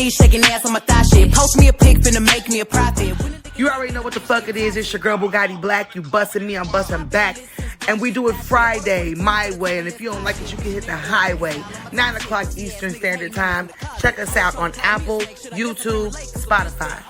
me shaking ass on my thigh shit. Post me a pic, finna make me a profit. You already know what the fuck it is. It's your girl Bugattiblaqq. You busting me, I'm busting back. And we do it Friday, my way. And if you don't like it, you can hit the highway. 9 o'clock Eastern Standard Time. Check us out on Apple, YouTube, Spotify.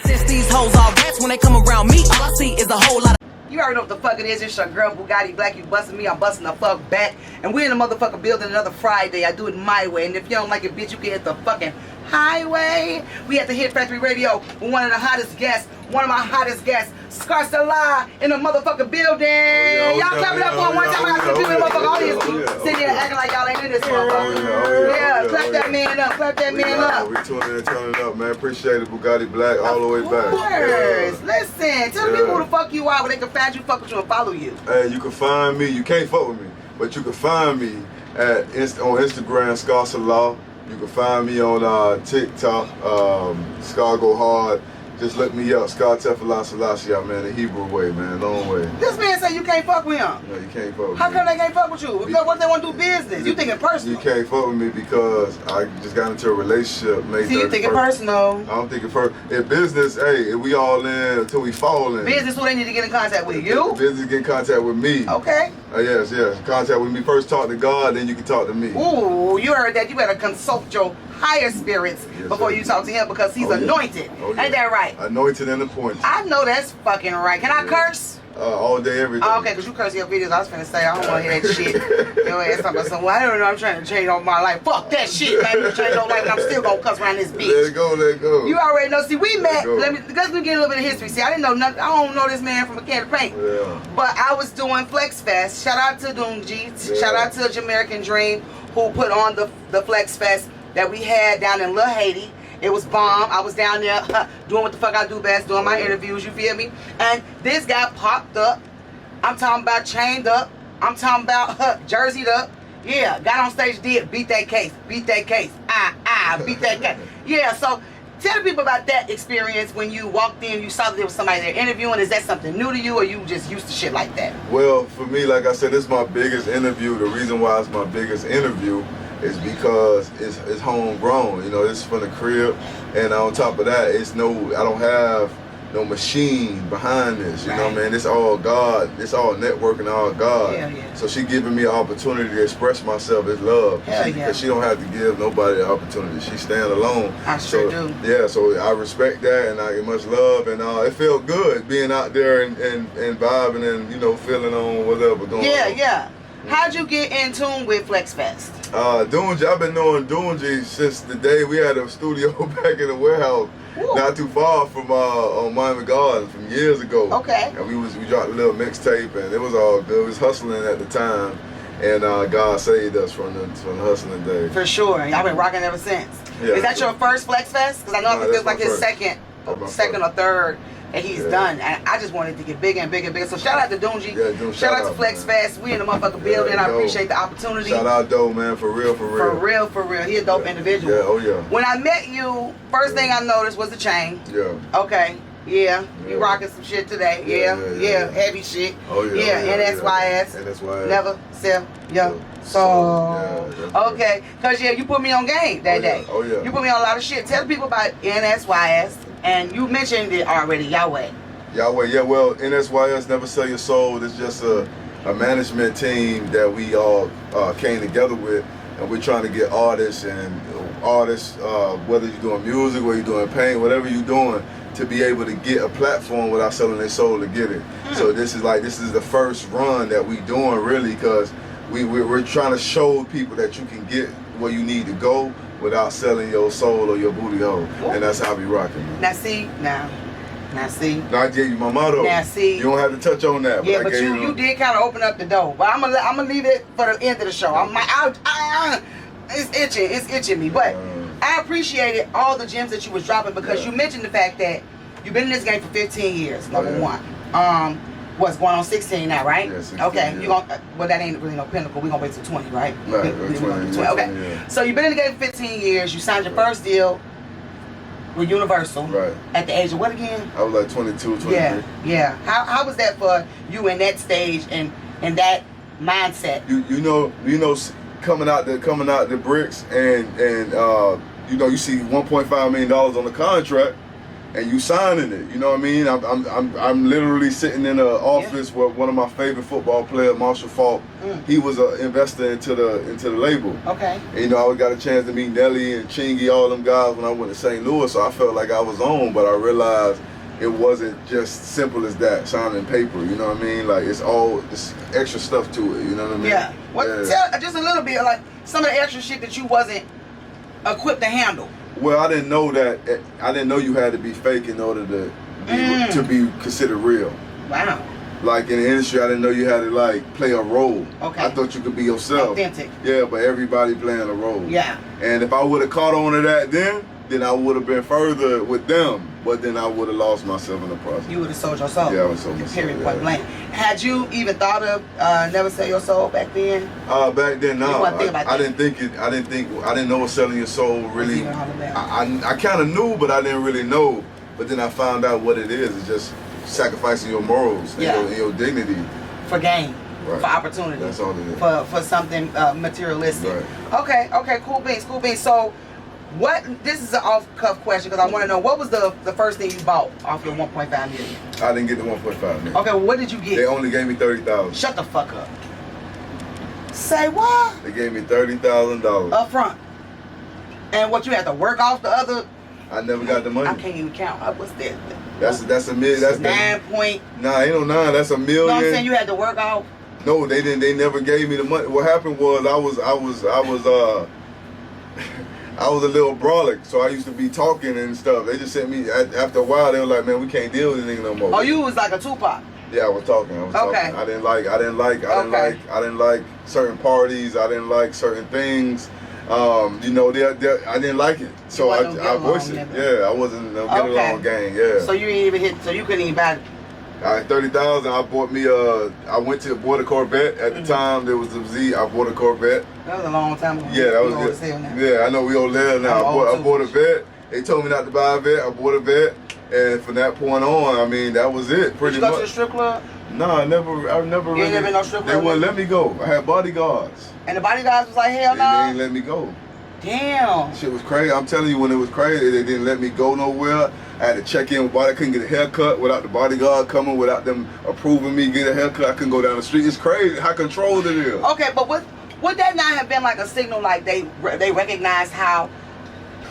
Since these hoes all rats, when they come around me, all I see is a whole lot of... You already know what the fuck it is. It's your girl Bugattiblaqq. You busting me, I'm busting the fuck back. And we're in the motherfucking building another Friday. I do it my way. And if you don't like it, bitch, you can hit the fucking highway. We at the Hit Factory Radio with one of the hottest guests. One of my hottest guests, Scarselah, in the motherfucking building. Y'all clap it up for him one time. I got some people in the motherfucking audience sitting here acting like y'all ain't in this motherfucker. Yeah, clap that man up. Clap that man up. We tuning in, turning up, man. Appreciate it, Bugattiblaqq, all the way back. Of course. Listen, tell the people who the fuck you are, where they can find you, fuck with you, and follow you. Hey, you can find me. You can't fuck with me, but you can find me on Instagram, Scarselah. You can find me on TikTok, Scar Go Hard. Just look me up, Scarselah, man, the Hebrew way, man, long way. This man say you can't fuck with him. No, you can't fuck with me. How come they can't fuck with you? Because what if they want to do business? You thinking personal. You can't fuck with me because I just got into a relationship. See, you thinking personal. I don't think it's personal. In business, hey, if we all in until we fall in. Business, who they need to get in contact with? You? Business get in contact with me. Okay. Yes. Contact with me. First talk to God, then you can talk to me. Ooh, you heard that. You better consult your higher spirits before you talk to him because he's anointed. Ain't that right? Anointed and appointed. I know that's fucking right. Can I curse? All day, every day. Oh, okay, because you curse in your videos. I was finna say, I don't want to hear that shit. Your ass talking about something. Well, I don't know. I'm trying to change all my life. Fuck that shit, man. You change your life, and I'm still going to cuss around this bitch. Let it go, let it go. You already know. See, we met. Let's get a little bit of history. See, I didn't know nothing. I don't know this man from a can of paint. Yeah. But I was doing Flex Fest. Shout out to Doomji. Shout out to Jamaican Dream who put on the Flex Fest that we had down in Little Haiti. It was bomb. I was down there doing what the fuck I do best, doing my interviews, you feel me? And this guy popped up. I'm talking about chained up. I'm talking about jerseyed up. Yeah, got on stage, did beat that case. Beat that case. Beat that case. Yeah, so tell the people about that experience when you walked in, you saw that there was somebody there interviewing. Is that something new to you or you just used to shit like that? Well, for me, like I said, this is my biggest interview. The reason why it's my biggest interview is because it's homegrown, you know, it's from the crib, and on top of that, I don't have no machine behind this, you know what I mean? It's all God, it's all networking, all God. Yeah. So she giving me an opportunity to express myself as love, because she don't have to give nobody the opportunity. She stand alone. I sure do. Yeah, so I respect that, and I get much love, and it felt good being out there and vibing and, you know, feeling on whatever going on. Yeah. How'd you get in tune with Flex Fest? Doonji, I've been knowing Doonji since the day we had a studio back in the warehouse, not too far from on Miami Gardens from years ago. Okay. And we dropped a little mixtape, and it was all good. It was hustling at the time, and God saved us from the hustling days. For sure. Y'all been rocking ever since. Yeah, is that your first Flex Fest? Because I know this is like his second or third that he's done. And I just wanted to get bigger and bigger and bigger. So shout out to Doonji. Yeah, shout out to Flex Fest. We in the motherfucking building. I appreciate the opportunity. Shout out Doe, man, for real. For real. He a dope individual. Yeah, When I met you, first thing I noticed was the chain. Yeah. Okay. Yeah. You rocking some shit today. Yeah. Heavy shit. NSYS. Never sell your soul. Okay. Because, you put me on game that day. You put me on a lot of shit. Tell the people about NSYS. And you mentioned it already, Yahweh. Yeah, well, NSYS, Never Sell Your Soul, is just a management team that we all came together with, and we're trying to get artists, whether you're doing music, whether you're doing paint, whatever you're doing, to be able to get a platform without selling their soul to get it. So this is the first run that we doing, really, because we're trying to show people that you can get where you need to go without selling your soul or your booty hole. And that's how we rocking. Now see. Now I gave you my motto. Now see. You don't have to touch on that. Yeah, but you did kind of open up the door. But I'm gonna leave it for the end of the show. It's itching me. But I appreciated all the gems that you was dropping because you mentioned the fact that you've been in this game for 15 years. Number one. What's going on 16 now, right? Yeah, 16, okay, you gonna well that ain't really no pinnacle. We're gonna wait till 20, right? Right, 20. Okay. So you've been in the game for 15 years, you signed your first deal with Universal. Right. At the age of what again? I was like 22, 23. Yeah. How was that for you in that stage and that mindset? You know coming out the bricks and you know, you see $1.5 million on the contract, and you signing it. You know what I mean? I'm literally sitting in an office where one of my favorite football players, Marshall Faulk, he was an investor into the label. Okay. And, you know, I got a chance to meet Nelly and Chingy, all them guys when I went to St. Louis, so I felt like I was on, but I realized it wasn't just simple as that, signing paper, you know what I mean? Like, it's all this extra stuff to it, you know what I mean? Yeah. Tell just a little bit, like, some of the extra shit that you wasn't equipped to handle. Well, I didn't know that. I didn't know you had to be fake in order to be considered real. Wow. Like in the industry, I didn't know you had to like play a role. Okay. I thought you could be yourself. Authentic. Yeah, but everybody playing a role. Yeah. And if I would have caught on to that then I would have been further with them. But then I would have lost myself in the process. You would have sold your soul. Yeah, I would have sold my soul. Period, point blank. Had you even thought of never sell your soul back then? Back then, no. I didn't think it. I didn't know what selling your soul really. Even all of that. I kind of knew, but I didn't really know. But then I found out what it is. It's just sacrificing your morals and your dignity for gain, right. For opportunity. That's all it is. For something materialistic. Right. Okay, cool beans. So, this is an off-cuff question because I want to know, what was the first thing you bought off your 1.5 million? I didn't get the 1.5 million. Okay, well, what did you get? They only gave me $30,000. Shut the fuck up. Say what? They gave me $30,000 up front. And what, you had to work off the other? I never got the money. I can't even count. What's that? That's a million. That's 9 point. Nah, ain't no 9. That's a million. No, I'm saying you had to work off. No, they didn't. They never gave me the money. What happened was I was a little brolic, so I used to be talking and stuff. They just sent me, after a while, they were like, man, we can't deal with this nigga no more. Oh, you was like a Tupac? Yeah, I was talking. Okay. I didn't like certain parties. I didn't like certain things. You know, I didn't like it. So I voiced it. Yeah, I wasn't no get along gang. Yeah. So you didn't even hit, so you couldn't even buy it. All right, $30,000. I bought me I went to bought a Corvette at the time. There was a Z. I bought a Corvette. That was a long time ago. Yeah, that was good. Yeah, I know we old live now. I bought a vet. They told me not to buy a vet. I bought a vet, and from that point on, I mean, that was it. Pretty much. Did you go to the strip club? No, I never You really. ain't never been no strip club? They wouldn't let me go. I had bodyguards. And the bodyguards was like, hell no. They didn't let me go. Damn. Shit was crazy. I'm telling you, when it was crazy, they didn't let me go nowhere. I had to check in with body. I couldn't get a haircut without the bodyguard coming, without them approving me get a haircut. I couldn't go down the street. It's crazy how controlled it is. Okay, but would that not have been like a signal, like they recognized how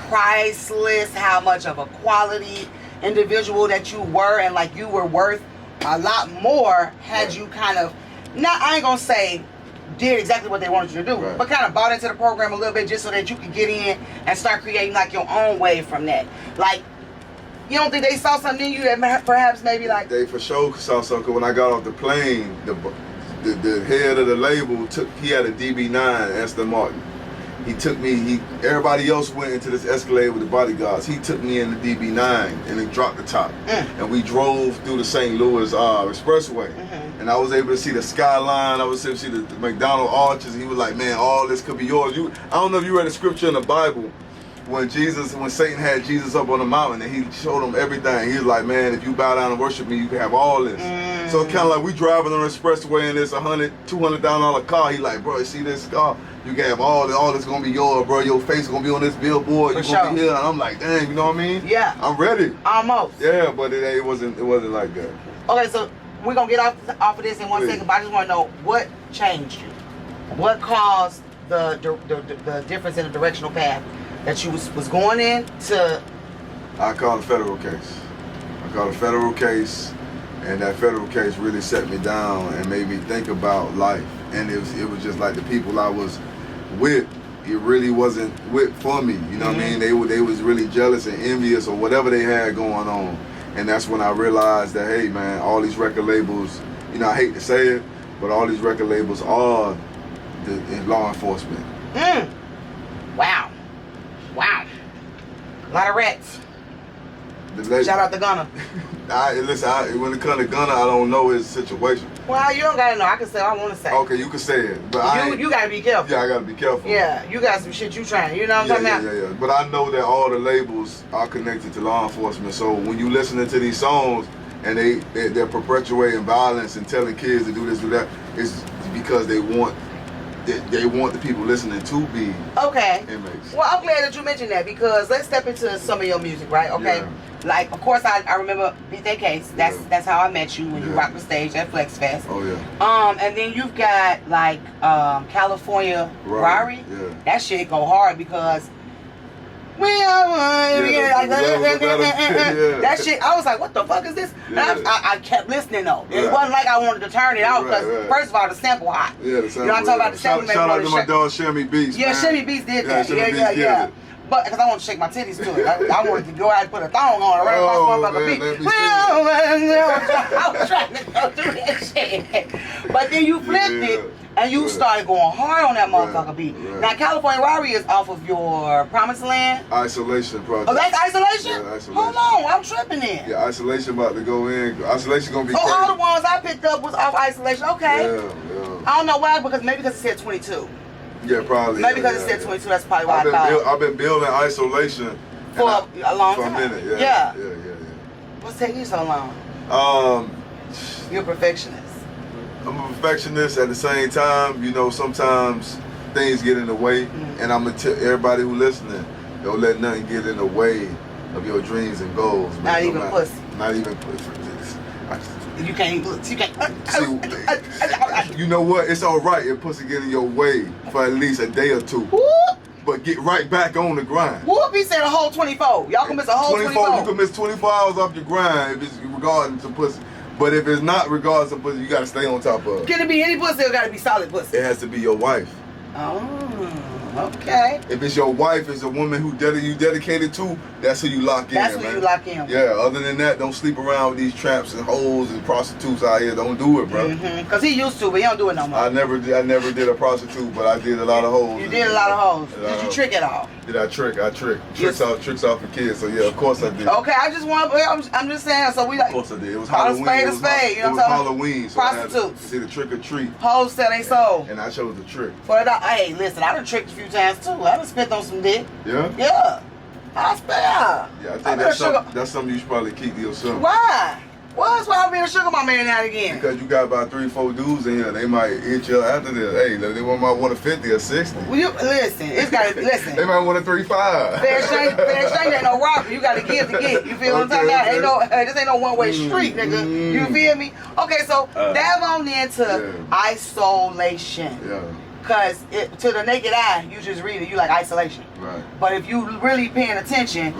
priceless, how much of a quality individual that you were, and like you were worth a lot more had you kind of, I ain't gonna say did exactly what they wanted you to do, but kind of bought into the program a little bit just so that you could get in and start creating like your own way from that. Like, you don't think they saw something in you that perhaps maybe like... They for sure saw something. When I got off the plane, the head of the label he had a DB9 Aston Martin. He took me, everybody else went into this Escalade with the bodyguards. He took me in the DB9 and he dropped the top. And we drove through the St. Louis Expressway. And I was able to see the skyline. I was able to see the McDonald arches. And he was like, man, all this could be yours. I don't know if you read the scripture in the Bible when Satan had Jesus up on the mountain and he showed him everything. He was like, man, if you bow down and worship me, you can have all this. So it's kind of like we driving on the expressway in this $100,000, $200,000 car. He like, bro, you see this car? You can have all this gonna be yours, bro. Your face is gonna be on this billboard. You're gonna be here. And I'm like, dang, you know what I mean? Yeah. I'm ready. Almost. Yeah, but it wasn't like that. Okay, so we're gonna get off of this in one second, but I just wanna know what changed you. What caused the difference in the directional path that you was going in to? I called a federal case. And that federal case really set me down and made me think about life. And it was just like the people I was with, it really wasn't with for me. You know what I mean? They was really jealous and envious or whatever they had going on. And that's when I realized that, hey man, all these record labels, you know, I hate to say it, but all these record labels are in law enforcement. Wow. A lot of rats. Shout out to Gunna. When it comes to Gunna, I don't know his situation. Well, you don't gotta know. I can say what I want to say. Okay, you can say it, but you gotta be careful. Yeah, I gotta be careful. Yeah, you got some shit you trying. You know what I'm talking about? Yeah. But I know that all the labels are connected to law enforcement. So when you listening to these songs and they're perpetuating violence and telling kids to do this, do that, it's because they want they want the people listening to be inmates. Well, I'm glad that you mentioned that, because let's step into some of your music, right? Okay. Yeah. Like, of course, I remember Beat That Case. That's how I met you when you rocked the stage at Flex Fest. Oh yeah. And then you've got like California Rari. Yeah. That shit go hard because we are one. That shit. I was like, what the fuck is this? And I kept listening though. It wasn't like I wanted to turn it off because first of all, the sample hot. Yeah, the sample. You know what I'm talking about? The sample. Shout out to my dog Shimmy Beats. Yeah, man. Shimmy Beats did that. Yeah. But because I want to shake my titties to it, I wanted to go out and put a thong on around my motherfucking beat. I was trying to go through that shit. But then you flipped it and you started going hard on that motherfucker beat. Now California Rari is off of your Promised Land. Isolation project. Oh, that's Isolation? Yeah, Isolation. Hold on, I'm tripping in. Yeah, Isolation about to go in. Isolation gonna be So crazy. all the ones I picked up was off Isolation. Okay. Yeah. I don't know why, because maybe because it said 22. Yeah, probably. Maybe because it said 22, that's probably why I thought. I've been building Isolation for a long time. For a minute, Yeah. What's taking you so long? You're a perfectionist. I'm a perfectionist. At the same time, you know, sometimes things get in the way, and I'm gonna tell everybody who listening, don't let nothing get in the way of your dreams and goals. Man. Not even pussy. Not even pussy. You can't. You know what? It's all right if pussy get in your way for at least a day or two. Whoop. But get right back on the grind. Whoop, he said a whole 24. Y'all can miss a whole 24. You can miss 24 hours off your grind if it's regarding to pussy. But if it's not regardless of pussy, you gotta stay on top of it. Can it be any pussy or gotta be solid pussy? It has to be your wife. Oh, okay. If it's your wife, it's a woman who you dedicated to, that's who you lock in. That's who man. you lock in. Yeah, other than that, don't sleep around with these tramps and hoes and prostitutes out here. Don't do it, bro. Cause he used to, but he don't do it no more. I never did a prostitute, but I did a lot of hoes. You did a lot of hoes. Did you trick it all? Did I trick? I trick. Tricks off the kids. So yeah, of course I did. Okay, I just want. I'm just saying. So we like. Of course I did. It was call Halloween. a spade. You know what I'm talking Halloween. So prostitutes. It's either trick or treat. Hoes sell they soul. And I chose the trick. Hey, listen, I done tricked a few times too. I done spit on some dick. Yeah? Yeah. I spit. Yeah, I think that's something you should probably keep to yourself. Why? Well, that's why I'm being a sugar mama every now and again. Because you got about 3-4 dudes in here, they might hit you after this. Hey, they might want a 50 or 60. Well, listen, it's got to listen. They might want a 35. Fair exchange ain't no robbery. You got to give to get. You feel what I'm talking about? This ain't no one-way street, nigga. You feel me? Okay, so dive on into isolation. Yeah. Because to the naked eye, you just read it, you like isolation. Right. But if you really paying attention,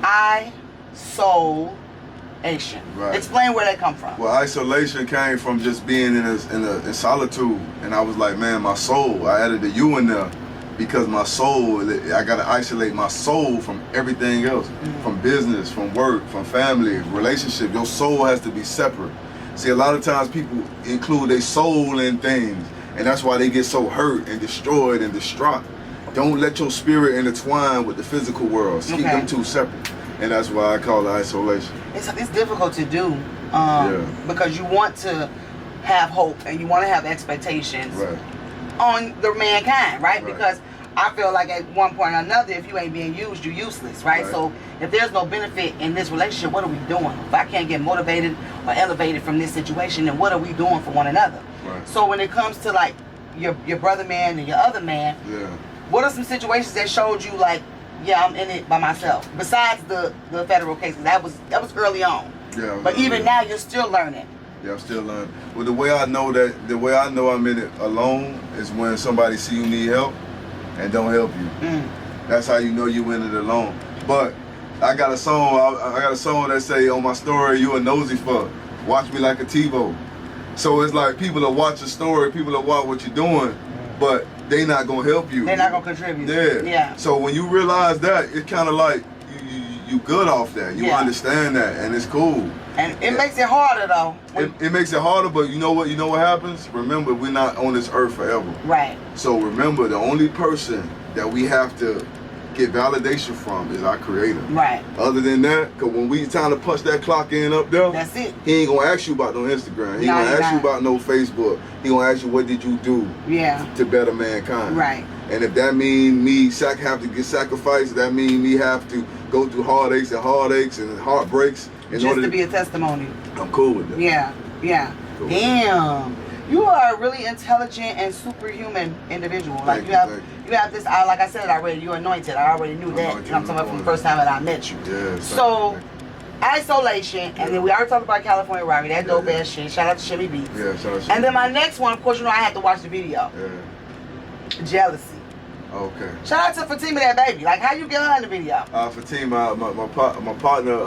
isolation. Right. Explain where that come from. Well, isolation came from just being in solitude, and I was like, man, my soul. I added the "you" in there because my soul. I gotta isolate my soul from everything else, from business, from work, from family, relationship. Your soul has to be separate. See, a lot of times people include their soul in things. And that's why they get so hurt and destroyed and distraught. Don't let your spirit intertwine with the physical world. Keep them two separate. And that's why I call it isolation. It's difficult to do because you want to have hope and you want to have expectations on the mankind, right? Because I feel like at one point or another, if you ain't being used, you're useless, right? So if there's no benefit in this relationship, what are we doing? If I can't get motivated or elevated from this situation, then what are we doing for one another? So when it comes to like your brother man and your other man, what are some situations that showed you like, yeah, I'm in it by myself? Besides the federal cases, that was early on. Yeah. But even now, you're still learning. Yeah, I'm still learning. Well, the way I know I'm in it alone is when somebody see you need help and don't help you. That's how you know you in it alone. But I got a song. I got a song that say on my story, "You a nosy fuck. Watch me like a TiVo." So it's like people that watch your story, people that watch what you're doing, but they not gonna help you. They're not gonna contribute. Yeah. So when you realize that, it's kind of like you good off that. You understand that, and it's cool. And it makes it harder though. It makes it harder, but you know what? You know what happens? Remember, we're not on this earth forever. Right. So remember, the only person that we have to get validation from is our creator. Right. Other than that, because when we time to punch that clock in up there, that's it. He ain't gonna ask you about no Instagram. He gonna ask you about no Facebook. He gonna ask you what did you do to better mankind. Right. And if that mean me have to get sacrificed, that mean me have to go through heartaches and heartbreaks in just order to be a testimony. I'm cool with that. Yeah. Cool. Damn. You are a really intelligent and superhuman individual. Like you have this. Like I said already, you're anointed. I already knew that. And I'm talking about from the first time that I met you. Yeah. So, isolation, and then we already talked about California Robbery. That dope ass shit. Shout out to Shimmy Beats. Yeah, shout out to And then my next one, of course, you know I had to watch the video. Yeah. Jealousy. Okay. Shout out to Fatima, that baby. Like, how you get her in the video? Fatima, my partner,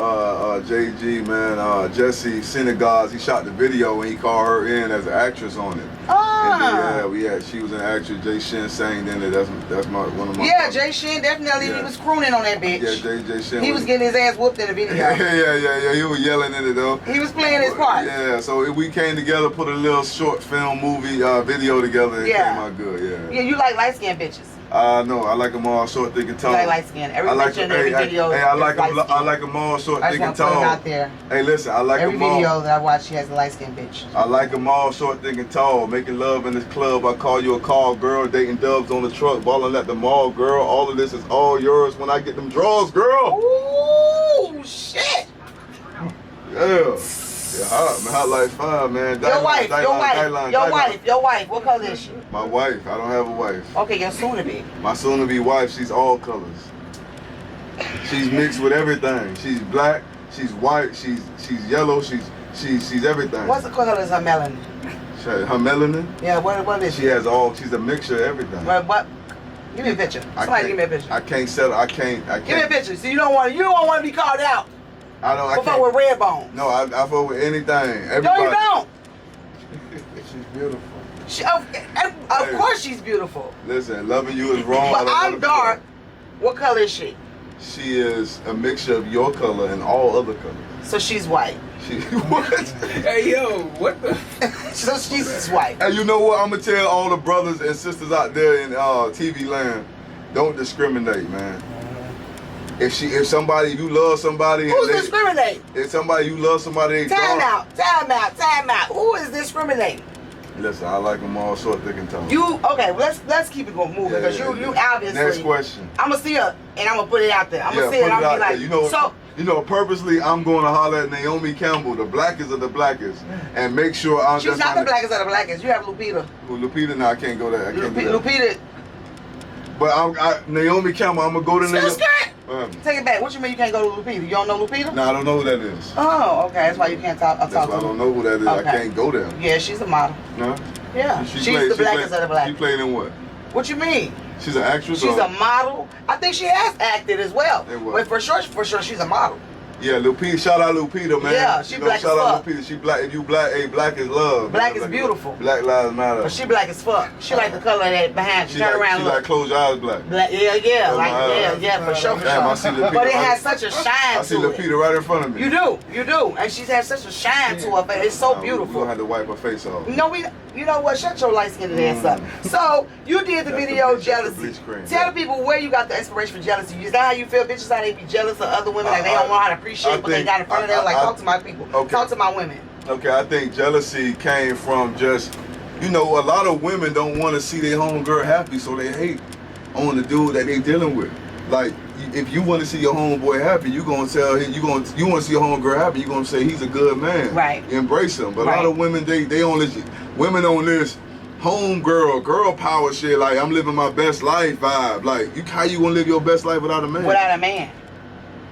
JG, man, Jesse Senegal, he shot the video and he called her in as an actress on it. And then, she was an actress. Jay Shin sang in it. That's one of my. Yeah, Jay Shin definitely. He was crooning on that bitch. Yeah, Jay Shin. He was getting his ass whooped in the video. Yeah. He was yelling in it though. He was playing his part. Yeah, so we came together, put a little short film movie video together, and it came out good. Yeah. Yeah, you like light skinned bitches. No, I like them all short, thick, and tall. You like light skin. Every picture in every video. I like them all short, thick, and tall. Put it out there. Hey, listen, I like them all. Every video that I watch, she has a light skinned bitch. I like them all short, thick, and tall. Making love in this club. I call you a call girl. Dating dubs on the truck. Balling at the mall, girl. All of this is all yours when I get them draws, girl. Ooh, shit. Yeah. Yeah, hot like fire, man. Your wife. What color is she? My wife. I don't have a wife. Okay, your soon-to-be. My soon-to-be wife. She's all colors. She's mixed with everything. She's black. She's white. She's yellow. She's everything. What's the color of her melanin? Her melanin? Yeah. What is she? Has all. She's a mixture of everything. What? Give me a picture. Somebody give me a picture. I can't settle. I can't. Give me a picture. See, you don't want to be called out. I fuck with red bone. No, I fuck with anything. Everybody. No, you don't. She's beautiful. Of course she's beautiful. Listen, loving you is wrong. But I'm dark. What color is she? She is a mixture of your color and all other colors. So she's white. What? Hey, yo, what the? So she's white. Hey, you know what? I'm going to tell all the brothers and sisters out there in TV land, don't discriminate, man. If you love somebody, who's discriminating? If somebody you love somebody, time out. Who is discriminating? Listen, I like them all short, thick, and tall. Let's keep it moving because you obviously. Next question. I'm gonna see her and I'm gonna put it out there. I'm gonna see it. And I'm gonna be like, you know, purposely, I'm going to holler at Naomi Campbell, the blackest of the blackest, and make sure I'm. She's not the blackest of the blackest. You have Lupita. Well, Lupita, no, I can't go there. Lupita. But Naomi Campbell, I'm gonna go to Naomi. Take it back. What you mean you can't go to Lupita? You don't know Lupita? No, I don't know who that is. Oh, okay. That's why you can't talk. That's why I don't know who that is. Okay. I can't go there. Yeah, she's a model. No? Yeah. She's the blackest of the black. She played in what? What you mean? She's an actress? She's a model. I think she has acted as well. But for sure, she's a model. Yeah, Lupita, shout out Lupita, man. Yeah, she black as fuck. Shout out Lupita. She black. If you black, black is love. Black is beautiful. Black lives matter. But she black as fuck. She like the color of that behind. She turn around. She like close your eyes black. Yeah, for sure. Damn, I see Lupita. But it has such a shine to it. I see Lupita right in front of me. You do, and she's had such a shine to her face. It's so beautiful. We gonna have to wipe her face off. No, you know what? Shut your light skinned ass up. So you did the video Jealousy. Tell the people where you got the inspiration for jealousy. Is that how you feel? Bitches how they be jealous of other women, like they don't know how to appreciate what they got in front of them. Like talk to my people. Okay. Talk to my women. Okay, I think jealousy came from just, a lot of women don't want to see their homegirl happy, so they hate on the dude that they dealing with. Like, if you want to see your homeboy happy, you gonna tell him you want to see your homegirl happy. You gonna say he's a good man. Right. Embrace him. But a lot of women they on this homegirl, girl power shit. Like, I'm living my best life vibe. Like, how you gonna live your best life without a man? Without a man.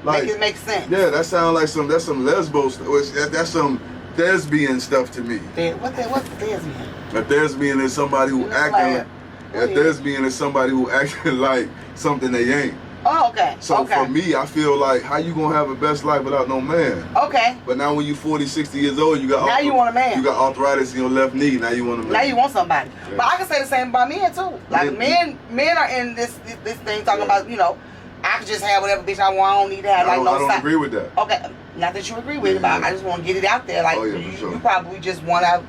Like, make it make sense. Yeah, that sounds like that's some lesbo stuff. That's some thespian stuff to me. What's the thespian? A thespian is somebody who acting. A thespian is somebody who acting like something they ain't. Oh, okay. So for me, I feel like, how you gonna have a best life without no man? Okay. But now when you 40, 60 years old, you want a man. You got arthritis in your left knee. Now you want a man. Now you want somebody. Yeah. But I can say the same about men too. Like men are in this thing talking about, I can just have whatever bitch I want. I don't need to have I don't agree with that. Okay, not that you agree with it, but I just want to get it out there. Like you probably just want to.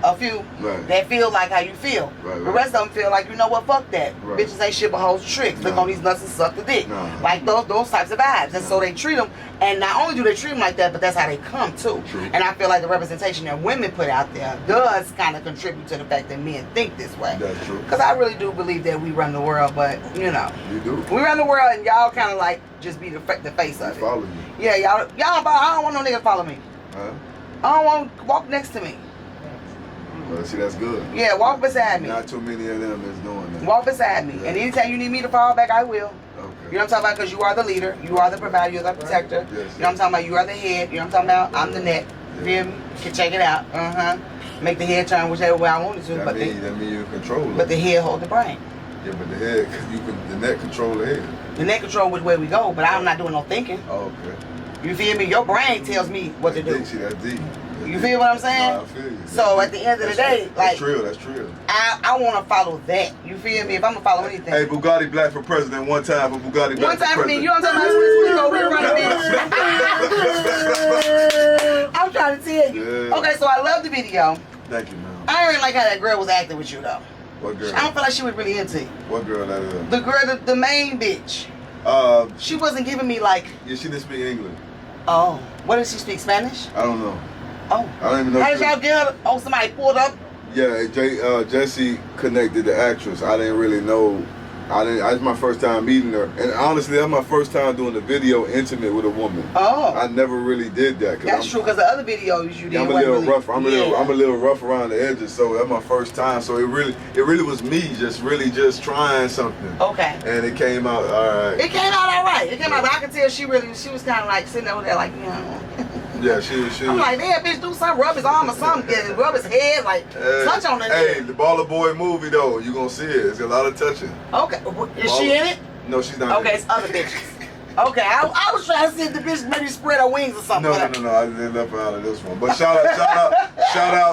A few that feel like how you feel. The rest of them feel like, fuck that. Bitches ain't shit but hoes and tricks. Look on these nuts and suck the dick. Like those types of vibes. And so they treat them. And not only do they treat them like that, but that's how they come too. True. And I feel like the representation that women put out there does kind of contribute to the fact that men think this way. That's true. Because I really do believe that we run the world, but You do. we run the world and y'all kind of like just be the face of it. Follow you. Yeah, y'all. I don't want no nigga to follow me. Huh? I don't want to walk next to me. Well, see, that's good. Yeah, walk beside me. Not too many of them is doing that. Walk beside me. Yeah. And anytime you need me to fall back, I will. Okay. You know what I'm talking about? Because you are the leader. You are the provider. You're the protector. Yes, You know what I'm talking about? You are the head. You know what I'm talking about? I'm the neck. Yeah. Feel me? You can check it out. Make the head turn whichever way I want it to. That means you control it. But the head hold the brain. Yeah, but the head, the neck control the head. The neck control which way we go, but I'm not doing no thinking. Oh, okay. You feel me? Your brain tells me what to do. See, that's deep. You feel what I'm saying? No, I feel you. So at the end of the day, like, that's true. I want to follow that. You feel me? If I'm gonna follow anything. Hey, Bugattiblaqq for president one time for Bugattiblaqq. One time for me, president. you know what I'm talking about? We go running. I'm trying to tell you. Yeah. Okay, so I love the video. Thank you, man. I didn't like how that girl was acting with you though. What girl? I don't feel like she was really into you. What girl that is? The girl, the main bitch. She wasn't giving me like. Yeah, she didn't speak English. Oh, what did she speak? Spanish? I don't know. Oh. I don't even know. How did y'all get her? Oh, somebody pulled up. Yeah, Jesse connected the actress. I didn't really know. It's my first time meeting her, and honestly, that's my first time doing a video intimate with a woman. Oh. I never really did that. That's true, because the other videos you did. I'm a little rough. I'm a little rough around the edges, so that's my first time. So it really was me just trying something. Okay. And it came out all right. It came out all right. It came out, but I could tell she was kind of like sitting over there like, you know. Yeah, she I'm like, damn, bitch, do something, rub his arm or something, rub his head, like, touch on the Hey, neck. the Baller Boy movie though, you gonna see it. It's a lot of touching. Okay, is she in it? No, she's not. Okay, it's other bitches. Okay, I was trying to see if the bitch maybe spread her wings or something. No, I didn't left her out of this one. But shout out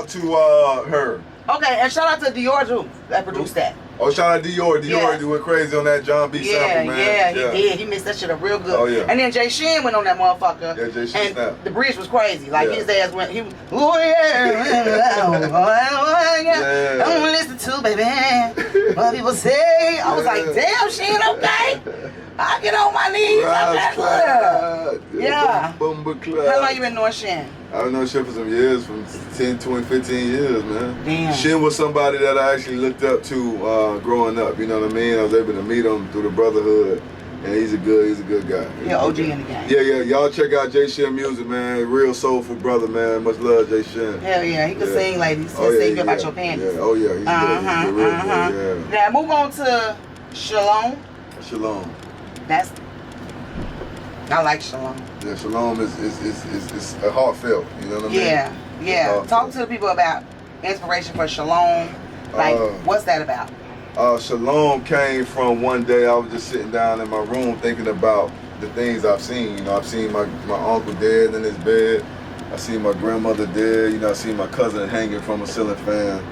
to her. Okay, and shout out to Dior too, that produced that. Oh, shout out to Dior. Dior went crazy on that John B. sample, man. Yeah, he did. He mixed that shit up real good. Oh, yeah. And then Jay Shin went on that motherfucker. Yeah, Jay Shin and snapped. the bridge was crazy. Like, Yeah. his ass went, he was, oh yeah, I don't listen to, baby, what people say. I was like, damn, Shin, okay. I get on my knees. I'm back there. Yeah. How long you been knowing Shin? I've known Shin for some years, from 10, 20, 15 years, man. Damn. Shin was somebody that I actually looked up to growing up, you know what I mean? I was able to meet him through the brotherhood, and he's a good guy. Yeah, OG in the game. Yeah, y'all check out Jay Shin music, man. Real soulful brother, man. Much love, Jay Shin. Hell yeah, he can sing, ladies. He'll sing about your panties. Yeah. Oh yeah, he's good. He's real good, Now move on to Shalom. Shalom. I like Shalom. Yeah, Shalom is a heartfelt, you know what I mean? Yeah. Talk to the people about inspiration for Shalom. Like, what's that about? Shalom came from one day I was just sitting down in my room thinking about the things I've seen. You know, I've seen my uncle dead in his bed. I seen my grandmother dead. You know, I seen my cousin hanging from a ceiling fan.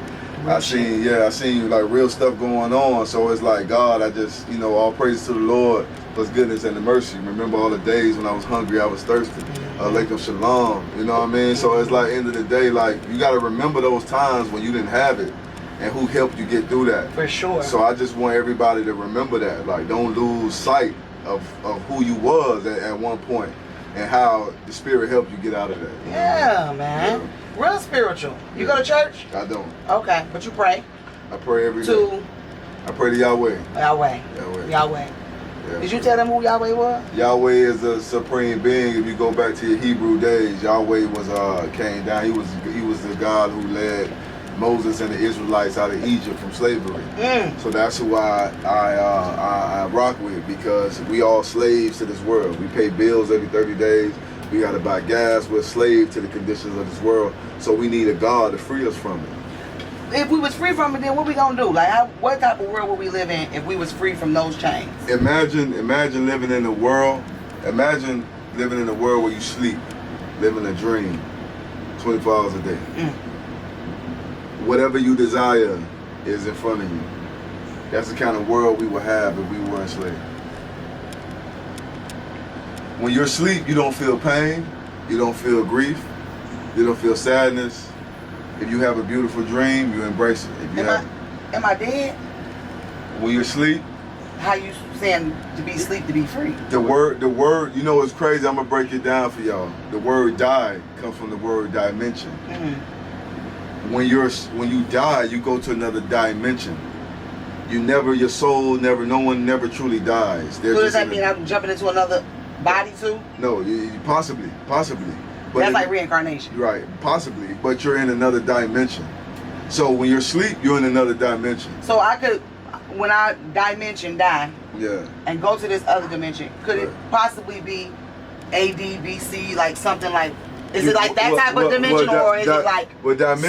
I seen like real stuff going on. So it's like, God, I just, you know, all praise to the Lord for his goodness and the mercy. Remember all the days when I was hungry, I was thirsty. Lakem Shalom, you know what I mean? So it's like, end of the day, like, you got to remember those times when you didn't have it and who helped you get through that. For sure. So I just want everybody to remember that. Like, don't lose sight of who you was at one point and how the Spirit helped you get out of that. Yeah, man. Yeah. Real spiritual. You go to church? I don't. Okay, but you pray? I pray every day. I pray to Yahweh. Yahweh. Yeah. Did you tell them who Yahweh was? Yahweh is a supreme being. If you go back to your Hebrew days, Yahweh was came down. He was the God who led Moses and the Israelites out of Egypt from slavery. So that's who I rock with, because we all slaves to this world. We pay bills every 30 days. We got to buy gas. We're slaves to the conditions of this world. So we need a God to free us from it. If we was free from it, then what we gonna do? Like, what type of world would we live in if we was free from those chains? Imagine living in a world. Imagine living in a world where you sleep, living a dream, 24 hours a day. Whatever you desire is in front of you. That's the kind of world we would have if we were enslaved. When you're asleep, you don't feel pain, you don't feel grief, you don't feel sadness. If you have a beautiful dream, you embrace it. Am I dead? When you're asleep, how you saying to be asleep to be free? The word, you know, it's crazy. I'm gonna break it down for y'all. The word "die" comes from the word dimension. When you die, you go to another dimension. Your soul never, no one never truly dies. So does that mean I'm jumping into another body too? No, possibly. But that's like reincarnation. Right, possibly, but you're in another dimension. So when you're asleep, you're in another dimension. So I could, when I dimension die Yeah. and go to this other dimension, could it possibly be A, D, B, C, like something like, is it like that type of dimension, or is it like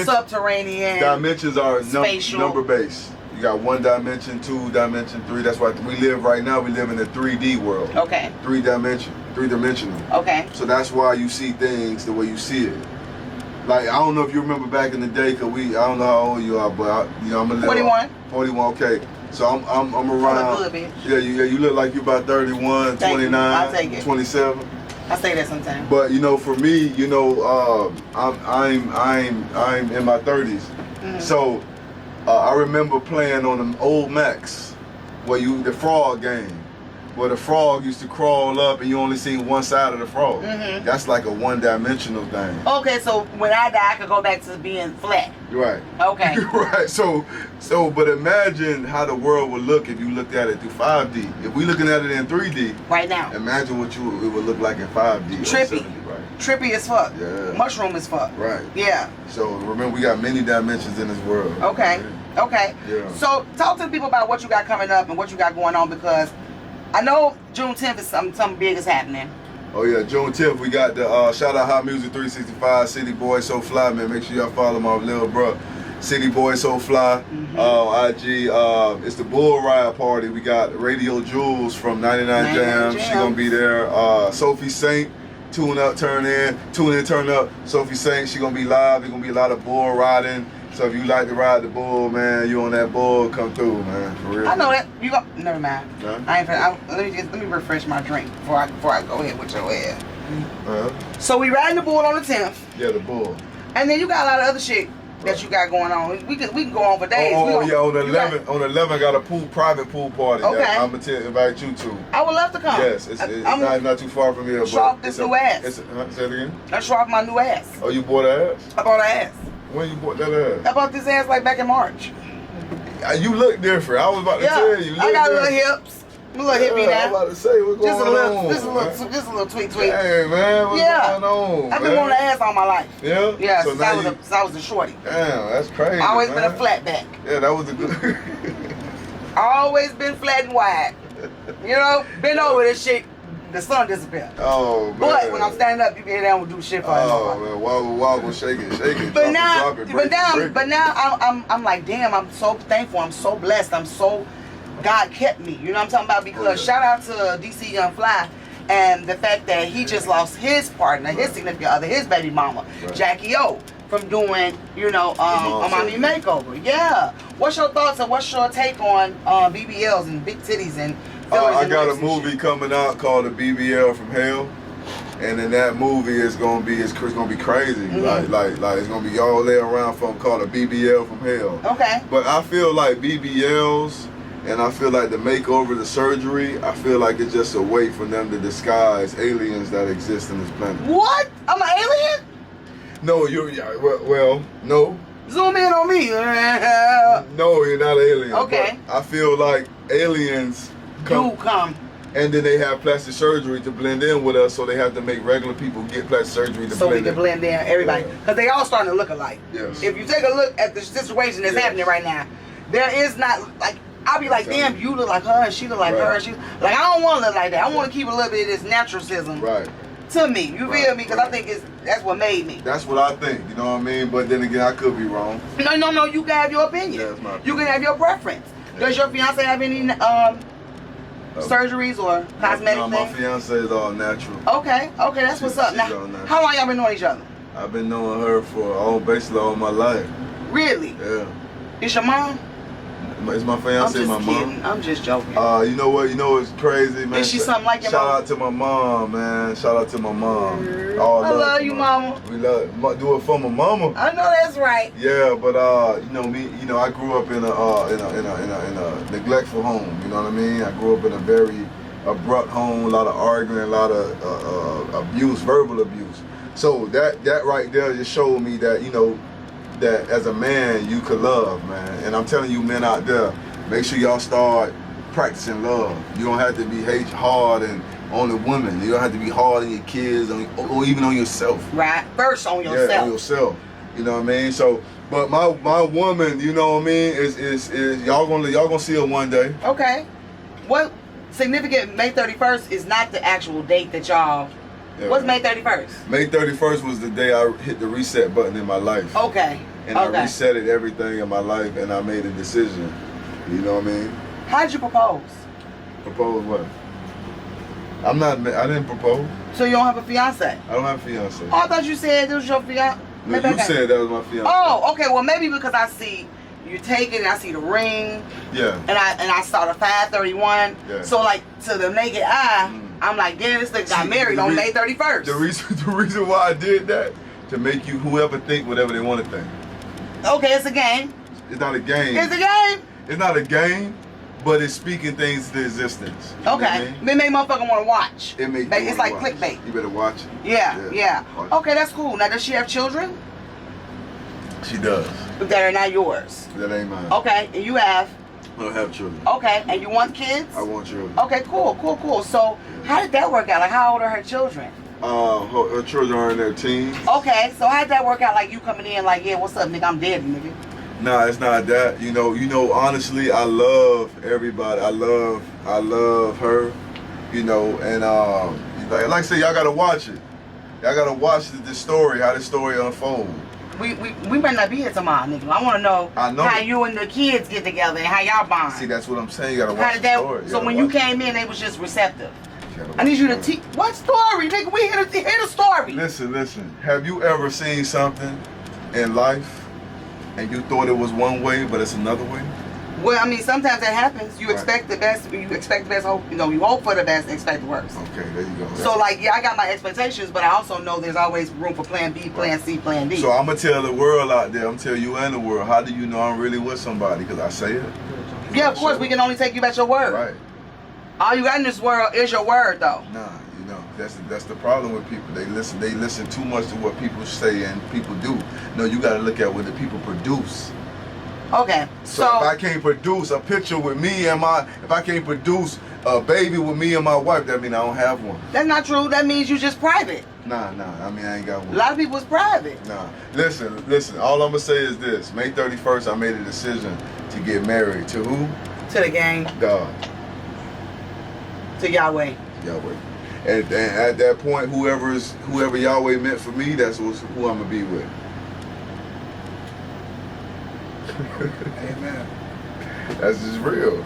subterranean? Dimensions are spatial? number based. You got 1 dimension, 2 dimension, 3. That's why we live right now. We live in a 3D world. Okay. 3-dimensional. Okay. So that's why you see things the way you see it. Like, I don't know if you remember back in the day, cause I don't know how old you are, but I'm a little 41. 41. Okay. So I'm around. I look good, bitch. Yeah, you look like you about 31, Thank 29, you. I'll take it. 27. I say that sometimes. But for me, I'm in my 30s. Mm-hmm. So I remember playing on them old Macs, where the frog game, where the frog used to crawl up and you only see one side of the frog. Mm-hmm. That's like a 1-dimensional thing. Okay, so when I die, I could go back to being flat. Right. Okay. Right. So, but imagine how the world would look if you looked at it through 5D. If we looking at it in 3D, Right now. imagine what it would look like in 5D. Trippy. Or 7D, right. Trippy as fuck. Yeah. Mushroom as fuck. Right. Yeah. So remember, we got many dimensions in this world. Okay. Okay. Yeah. So talk to the people about what you got coming up and what you got going on, because I know June 10th is something big is happening. Oh yeah, June 10th, we got the shout out Hot Music 365, City Boy So Fly, man. Make sure y'all follow my little bro, City Boy So Fly. IG, it's the Bull Ride party. We got Radio Jules from 99 Jams. She gonna be there. Sophie Saint, tune up, turn in, turn up. Sophie Saint, she gonna be live. There's gonna be a lot of bull riding. So if you like to ride the bull, man, you on that bull, come through, man. For real. I know that. You go. Never mind. Huh? Let me refresh my drink before I go ahead with your head. So we riding the bull on the 10th, yeah, the bull. and then you got a lot of other shit that you got going on. We can go on for days. On the 11th, I got a private pool party. Okay. That I'm gonna invite you to. I would love to come. Yes, it's not too far from here. Show off this new ass. Say it again. I show off my new ass. Oh, you bought an ass? I bought an ass. When you bought that ass? I bought this ass like back in March. You look different. I was about to tell you. I got little hips. I'm a little hippie now. I'm about to say what's going on. Just a little tweet. Hey man, what's going on? I've been wanting an ass all my life. Yeah? Yeah, So since now I was a shorty. Damn, that's crazy. I always man. been a flat back. Yeah, that was a good. Always been flat and wide. You know, been over this shit. The sun disappeared. Oh man. But when I'm standing up, you get down and do shit for man, wobble, shake it. But now I'm like, damn, I'm so thankful. I'm so blessed. I'm so, God kept me. You know what I'm talking about? Because shout out to DC Young Fly and the fact that he just lost his partner, his significant other, his baby mama, Jackie O, from doing, a mommy makeover. Yeah. What's your thoughts and what's your take on BBLs and big titties and I got a movie coming out called The BBL from Hell, and in that movie it's gonna be crazy. Like it's gonna be all there around from called a BBL from Hell. Okay. But I feel like BBLs and I feel like the makeover, the surgery, I feel like it's just a way for them to disguise aliens that exist in this planet. What? I'm an alien? No, no. Zoom in on me. No, you're not an alien. Okay. But I feel like aliens come. And then they have plastic surgery to blend in with us, so they have to make regular people get plastic surgery to blend in. So we can blend in everybody. Because they all starting to look alike. Yes. If you take a look at the situation that's happening right now, there is not, like, I'll be like, damn, you look like her, and she look like her. And she, like, I don't want to look like that. I want to keep a little bit of this naturalism to me. You feel me? Because I think that's what made me. That's what I think, you know what I mean? But then again, I could be wrong. No, you can have your opinion. Yeah, that's my opinion. You can have your preference. Yeah. Does your fiance have any surgeries or cosmetic no, things? my fiance is all natural. Okay, that's what's up. Now, how long y'all been knowing each other? I've been knowing her for basically all my life. Really? Yeah. It's your mom? Is my fiance my mom? I'm just joking. You know what? You know what's crazy, man? Is she something like your mom? Shout out to my mom, man. Shout out to my mom. I love you, mama. We do it for my mama. I know that's right. Yeah, but I grew up in a neglectful home. You know what I mean? I grew up in a very abrupt home, a lot of arguing, a lot of abuse, verbal abuse. So that right there just showed me that that as a man you could love, man. And I'm telling you, men out there, make sure y'all start practicing love. You don't have to be hard and on the women. You don't have to be hard on your kids or even on yourself. Right. First on yourself. Yeah, on yourself. You know what I mean? So But my woman, you know what I mean, is y'all gonna see her one day. Okay. What significant May 31st is not the actual date that y'all. Yeah, What's right. May 31st? May 31st was the day I hit the reset button in my life. Okay. And I resetted everything in my life, and I made a decision. You know what I mean? How did you propose? Propose what? I didn't propose. So you don't have a fiance? I don't have a fiance. Oh, I thought you said this was your fiance. No, you said that was my fiance. Oh, okay. Well, maybe because I see you take it, and I see the ring. Yeah. And I saw the 531. Yeah. So like to the naked eye, I'm like, damn, this nigga got married on May 31st. The reason why I did that, to make you whoever think whatever they want to think. Okay, it's a game. It's not a game. It's a game. It's not a game, but it's speaking things into existence. You know what I Okay. mean? It make motherfucker want to watch. It make It's like watch. clickbait. You better watch it. Yeah. Watch Okay, that's cool. Now, does she have children it. She does. that are not yours? That ain't mine. Okay, and you have. I don't have children. Okay, and you want kids? I want children. Okay, cool. So, how did that work out? Like, how old are her children? Her children are in their teens. Okay, so how did that work out? Like, you coming in like, yeah, what's up, nigga? I'm dead, nigga. Nah, it's not that. You know. Honestly, I love everybody. I love her. You know, and like I say, y'all gotta watch it. Y'all gotta watch the story, how the story unfolds. We might not be here tomorrow, nigga. I want to know how you and the kids get together and how y'all bond. See, that's what I'm saying. You gotta How watch did the that? story. So when you came in, they was just receptive. gotta I need you to watch teach. What story, nigga? We here to hear the story. Listen. Have you ever seen something in life and you thought it was one way, but it's another way? Well, I mean, sometimes that happens. You Right. expect the best. You expect the best. Hope you hope for the best and expect the worst. Okay, there you go. So, like, yeah, I got my expectations, but I also know there's always room for plan B, plan C, plan D. So I'm gonna tell the world out there, I'm gonna tell you and the world, how do you know I'm really with somebody? Because I say it. Yeah, of course, we can only take you at your word. Right. All you got in this world is your word, though. Nah, that's the problem with people. They listen too much to what people say and people do. No, you gotta look at what the people produce. Okay, So if I can't produce a picture with me and if I can't produce a baby with me and my wife, that means I don't have one. That's not true. That means you just private. Nah, I mean I ain't got A one. lot of people is private. Nah, listen. All I'm gonna say is this: May 31st, I made a decision to get married to who? To the gang, God, to Yahweh. Yahweh. And at that point, whoever Yahweh meant for me, that's who I'm gonna be with. Amen. That's just real.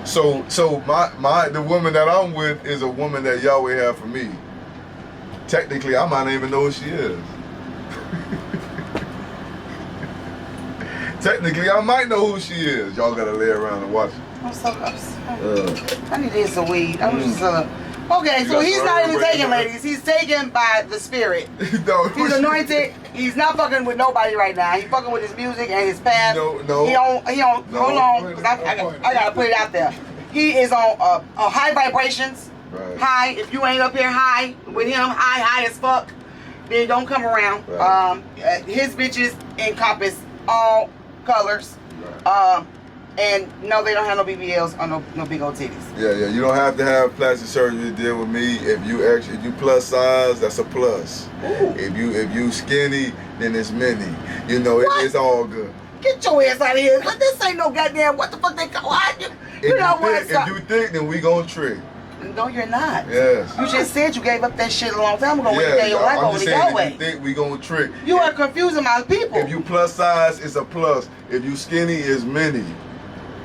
So the woman that I'm with is a woman that Yahweh had for me. Technically, I might not even know who she is. Technically, I might know who she is. Y'all gotta lay around and watch it. I need this a weed. I'm just okay, You so got he's some not even already taking breaking ladies. He's taken by the spirit. No, He's anointed. He's not fucking with nobody right now. He's fucking with his music and his path. No. He don't. No. Hold on, 'cause I gotta put it out there. He is on high vibrations. Right. High. If you ain't up here high with him, high as fuck, then don't come around. Right. His bitches encompass all colors. Right. And no, they don't have no BBLs or no big old titties. Yeah. You don't have to have plastic surgery to deal with me. If you plus size, that's a plus. Ooh. If you skinny, then it's mini. You know, What? it's all good. Get your ass out of here. This ain't no goddamn, what the fuck they call it? You know what? If you think, then we gonna trick. No, you're not. Yes. You just said you gave up that shit a long time ago when you gave your life I'm over just to saying, Yahweh. if you think we gonna trick. You are confusing my people. If you plus size, it's a plus. If you skinny, it's mini.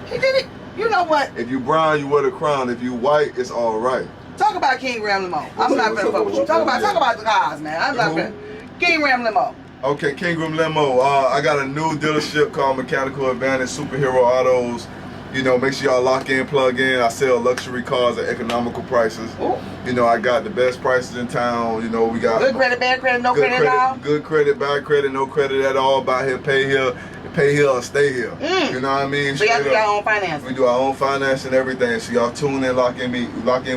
He did it. You know what? If you brown, you wear the crown. If you white, it's all right. Talk about King Ram Limo. I'm not What's gonna up, fuck with you. what's Talk up? about the cars, man. I'm not Who? gonna. King Ram Limo. Okay, Kingram Limo. I got a new dealership called Mechanical Advantage Superhero Autos. You know, make sure y'all lock in, plug in. I sell luxury cars at economical prices. Ooh. You know, I got the best prices in town. You know, we got Good credit, bad credit, no good credit at all. Good credit, bad credit, no credit at all. Buy here, pay here or stay here. You know what I mean? So y'all do Straight your up. own finance. We do our own finance and everything. So y'all tune in, lock in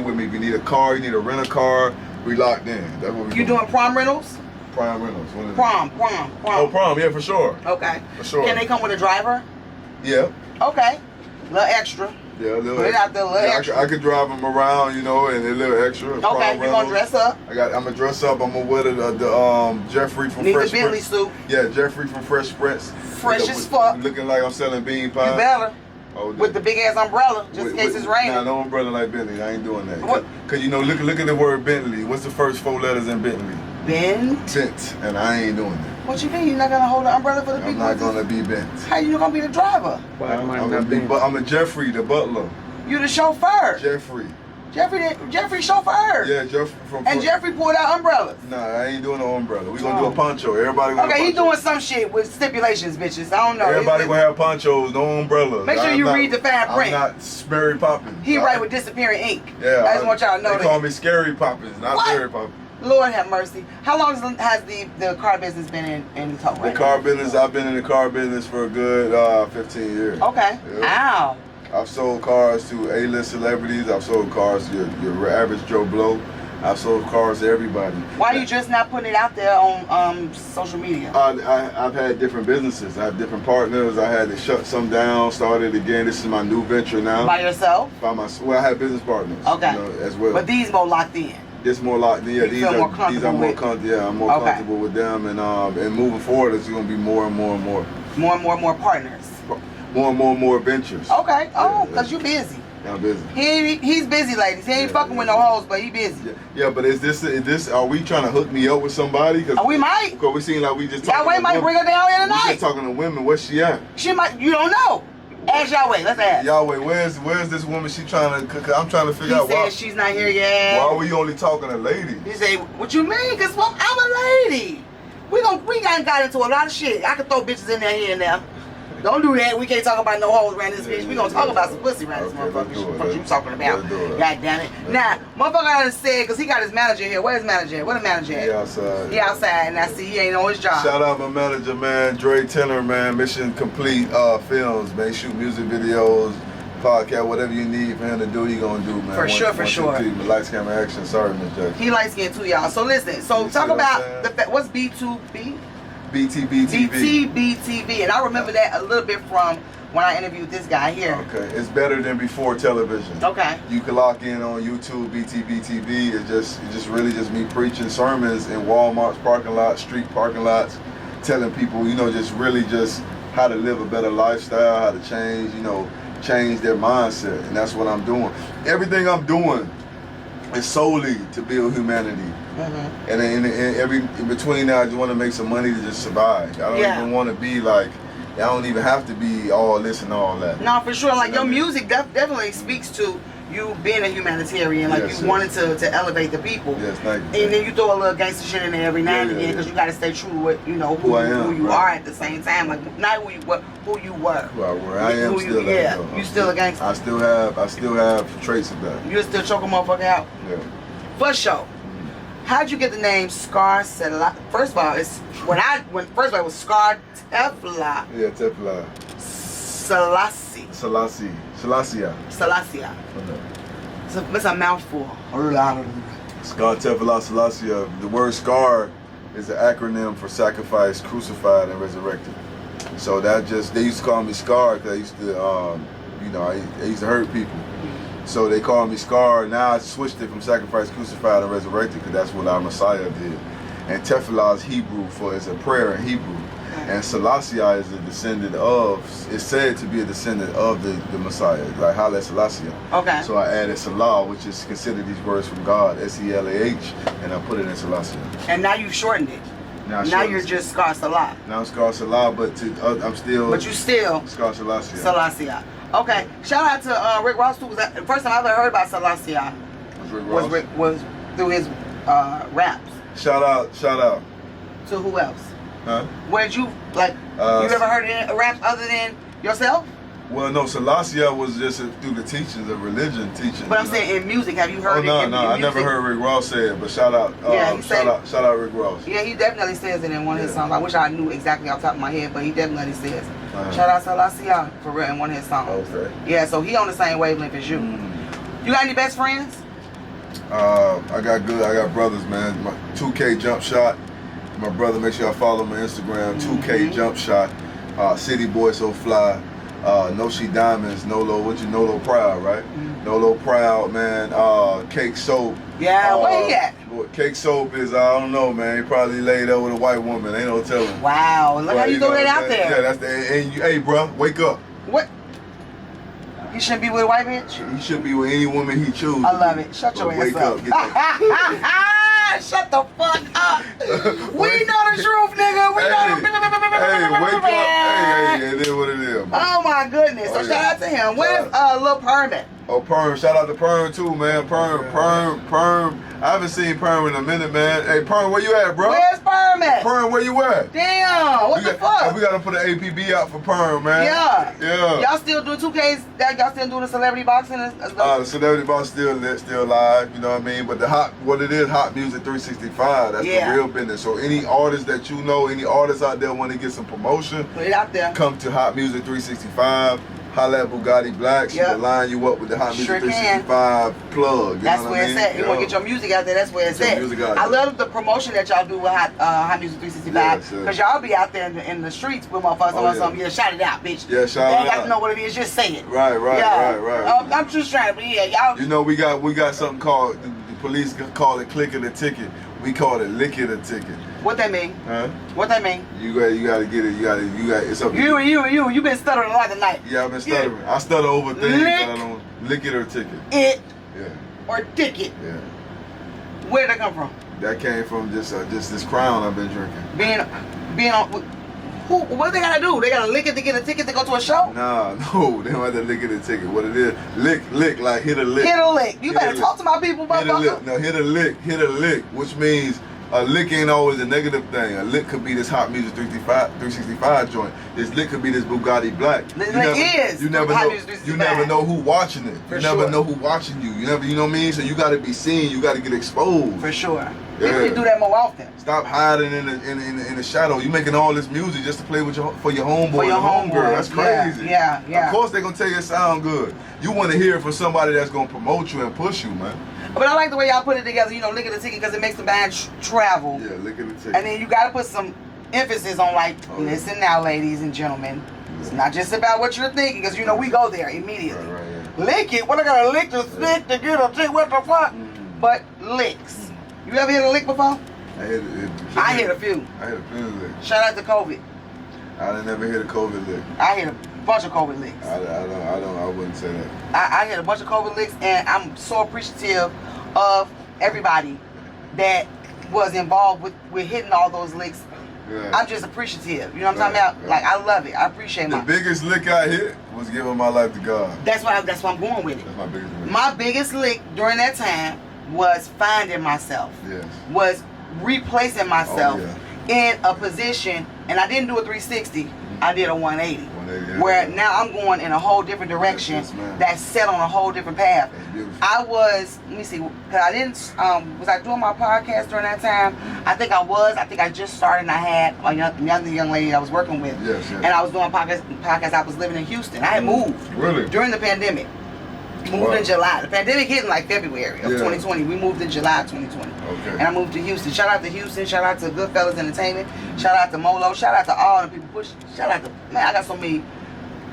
with me. If you need a car, you need to rent a car, we locked in. That's what we You doing prom rentals? Prime rentals. What is it? Prom. Oh, prom, yeah, for sure. Okay. For sure. Can they come with a driver? Yeah. Okay. A little extra. Yeah, a little Put it out there, a little extra. I could drive them around, you know, and a little extra. Okay, you gonna dress up? I'm gonna dress up. I'm gonna wear the Jeffrey from Need Fresh the Bentley Prince. suit. Yeah, Jeffrey from Fresh Prince. Fresh as fuck. Looking like I'm selling bean pie. You better. Oh, With the big ass umbrella, just in case it's raining. Nah, no umbrella like Bentley. I ain't doing that. What? Cause you know, look at the word Bentley. What's the first 4 letters in Bentley? Bent? Bent, and I ain't doing that. What you mean? You're not gonna hold the umbrella for the I'm people? not gonna be bent. How you gonna be the driver? Why am I I'm not being? I'm a Jeffrey, the butler. You the chauffeur. Jeffrey. Jeffrey chauffeur. Yeah, Jeffrey from. And Jeffrey pulled out umbrellas. Nah, I ain't doing no umbrella. We gonna do a poncho. Everybody gonna have Okay, he poncho. doing some shit with stipulations, bitches. I don't know. Everybody gonna have ponchos, no umbrellas. Make sure you read the fine print. I'm not Mary Poppins. He write with disappearing ink. Yeah, I just want y'all to know they that. call me Scary Poppins, not What? Mary Poppins. Lord have mercy. How long has the car business been in the talk The right car now? business, I've been in the car business for a good 15 years. Okay. Yeah. Ow. I've sold cars to A-list celebrities. I've sold cars to your average Joe Blow. I've sold cars to everybody. Why are you just not putting it out there on social media? I've had different businesses. I have different partners. I had to shut some down, started again. This is my new venture now. By yourself? Well, I have business partners. Okay. You know, as well. But these more locked in. This more locked in. Yeah, You these feel are more these comfortable are more with? comfortable. Yeah, I'm more Okay. comfortable with them, and moving forward, it's gonna be more and more and more, More partners. more ventures. Okay. Oh, Yeah, because you busy. I'm busy. He's busy, ladies. He ain't Yeah, fucking yeah. with no hoes, but he busy. Yeah, but is this? Are we trying to hook me up with somebody? Cause We might. Cause we seem like we just. Yahweh might bring her down here We tonight. just talking to women. Where's she at? She might. You don't know. Ask Yahweh. Let's ask. Yahweh, where's this woman? She trying to. Cause I'm trying to He figure out why. said she's not here yet. Why are we only talking to ladies? He said, "What you mean? Cause well, I'm a lady. We got into a lot of shit. I could throw bitches in there here and there. Don't do that. We can't talk about no hoes around this bitch. We gonna talk about some pussy around this Okay, let's motherfucker. do it. What you talking about? Let's do it. God damn it. Now, motherfucker done said, cause he got his manager here. Where's his manager at? Where the manager at? He outside. He outside, and I see he ain't on his job. Shout out my manager, man, Dre Tenor, man. Mission Complete Films, man. Shoot music videos, podcast, whatever you need for him to do, he gonna do, man. For sure. Lights, camera, action. Sorry, Miss Jackson. He light skinned too, y'all. So listen. So You talk see what about I'm the fact. What's B2B? BTB TV. BTB, and I remember that a little bit from when I interviewed this guy here. Okay, it's better than before television. Okay. You can lock in on YouTube, BTB TV. It's just really just me preaching sermons in Walmart's parking lots, street parking lots, telling people, you know, just really just how to live a better lifestyle, how to change, you know, change their mindset, and that's what I'm doing. Everything I'm doing is solely to build humanity. Mm-hmm. And in between that, I just want to make some money to just survive. I don't even want to be like, I don't even have to be all this and all that. No, for sure. Like your music definitely speaks to you being a humanitarian. Like Yes, you wanted to elevate the people. Yes, thank you. And then you throw a little gangster shit in there every now and Yeah, again because you got to stay true with Who I am, who you right. are at the same time. Like not who you were. Well, I am still that. Yeah, though. you still a gangster. I still have traits of that. You'll still choke a motherfucker out. Yeah. For sure. How'd you get the name Scarselah? First of all, it was Scarselah. Yeah, Tefla. Selassie. Selassie. It's a mouthful. Scar Tefla Selassie. The word scar is an acronym for sacrifice, crucified, and resurrected. So they used to call me Scar because I used to, I used to hurt people. So they call me Scar. Now I switched it from sacrifice, crucified, and resurrected because that's what our Messiah did. And Tefillah is Hebrew it's a prayer in Hebrew. And Selassie is a descendant of, it's said to be a descendant of the Messiah, like Haile Selassie. Okay. So I added Salah, which is considered these words from God, Selah, and I put it in Selassie. And now you've shortened it. Now you're just Scarselah. Now I'm Scarselah, but I'm still. But you still Scarselah. Selassie. Okay. Shout out to Rick Ross, who was the first time I ever heard about Selassie was through his raps. Shout out. To who else? Huh? Where'd you you ever heard any raps other than yourself? Well, no, Selassie was just through the teachings of religion teaching. But I'm saying in music, have you heard Oh it? No, in I music? never heard Rick Ross say it, but shout out, shout out Rick Ross. Yeah, he definitely says it in one of his songs. I wish I knew exactly off the top of my head, but he definitely says. Shout out Selassie for real in one of his songs. Okay. Yeah, so he on the same wavelength as you. You got any best friends? I got brothers, man. My 2K Jump Shot. My brother, make sure I follow my Instagram, 2K Jump Shot. City Boy So Fly. No She Diamonds, Nolo Proud, right? Nolo Proud, man. Cake Soap. Yeah, where he at? Cake Soap is, I don't know, man. He probably laid up with a white woman. Ain't no telling. Wow, look how you throw that out there. Yeah, that's the. And you, hey, bro, wake up. What? He shouldn't be with a white bitch? He should be with any woman he chooses. I love it. Shut your ass wake up. Get that. Shut the fuck up. We know the truth, nigga. We know the Hey, wake up. Hey, it is what it is, man. Oh my goodness. So shout out to him. Where's Lil Perm at? Oh, Perm. Shout out to Perm too, man. Perm. I haven't seen Perm in a minute, man. Hey, Perm, where you at, bro? Where's Perm at? Perm, where you at? Damn, what the fuck? We gotta put an APB out for Perm, man. Yeah. Yeah. Y'all still doing 2Ks? Y'all still doing the celebrity boxing? The celebrity box still lit, still live, you know what I mean? But Hot Music 365, that's the real business. So any artists that you know, any artists out there want to get some promotion, put it out there. Come to Hot Music 365. Holla at Bugattiblaqq. She will line you up with the Hot Music 365 plug. That's where it's at. You want to get your music out there, that's where it's at. I love the promotion that y'all do with Hot Music 365. Because y'all be out there in the streets with motherfuckers or something. Yeah, shout it out, bitch. Yeah, shout it out. They ain't got to know what it is, just say it. Right. I'm just trying to, but y'all. You know, we got something called, the police call it clicking the ticket. We call it licking the ticket. What that mean? Huh? What that mean? You gotta get it. You got it's up to you. You been stuttering a lot tonight. Yeah, I've been stuttering. I stutter over things that I don't lick it or ticket. It. Yeah. Or ticket. Yeah. Where did that come from? That came from just this Crown I've been drinking. Being on. What they gotta do? They gotta lick it to get a ticket to go to a show? Nah, no, they don't have to lick it a ticket. What it is, lick, like hit a lick. Hit a lick. You better talk to my people, motherfucker. No, hit a lick, which means a lick ain't always a negative thing. A lick could be this Hot Music 365 joint. This lick could be this Bugattiblaqq. You never know who watching it. You never know who watching you. You know what I mean? So you gotta be seen. You gotta get exposed. For sure. People need to do that more often. Stop hiding in the shadow. You making all this music just to play with for your homeboy and homegirl. That's crazy. Yeah. Of course they gonna tell you it sound good. You want to hear it from somebody that's gonna promote you and push you, man. But I like the way y'all put it together. You know, licking the ticket because it makes the band travel. Yeah, licking the ticket. And then you gotta put some emphasis on listen now, ladies and gentlemen. It's not just about what you're thinking because you know we go there immediately. Lick it. What I gotta lick the stick to get a tick? What the fuck? But licks. You ever hit a lick before? I hit a few. I hit a few licks. Shout out to COVID. I didn't never hit a COVID lick. I hit a bunch of COVID licks. I wouldn't say that. I hit a bunch of COVID licks, and I'm so appreciative of everybody that was involved with hitting all those licks. Yeah. I'm just appreciative. You know what I'm talking about? Like, I love it. I appreciate the biggest lick I hit was giving my life to God. That's why I'm going with it. That's my biggest lick. My biggest lick during that time was finding myself. Yes. Was replacing myself in a position, and I didn't do a 360. I did a 180. Where now I'm going in a whole different direction that's set on a whole different path. I was, let me see, because I didn't, was I doing my podcast during that time? I think I just started and I had a young lady I was working with. Yes. And I was doing podcast. I was living in Houston. I had moved. Really? During the pandemic. Moved in July. The pandemic hit in like February of 2020. We moved in July of 2020. Okay. And I moved to Houston. Shout out to Houston. Shout out to Goodfellas Entertainment. Shout out to Molo. Shout out to all the people pushing. Shout out to, man, I got so many.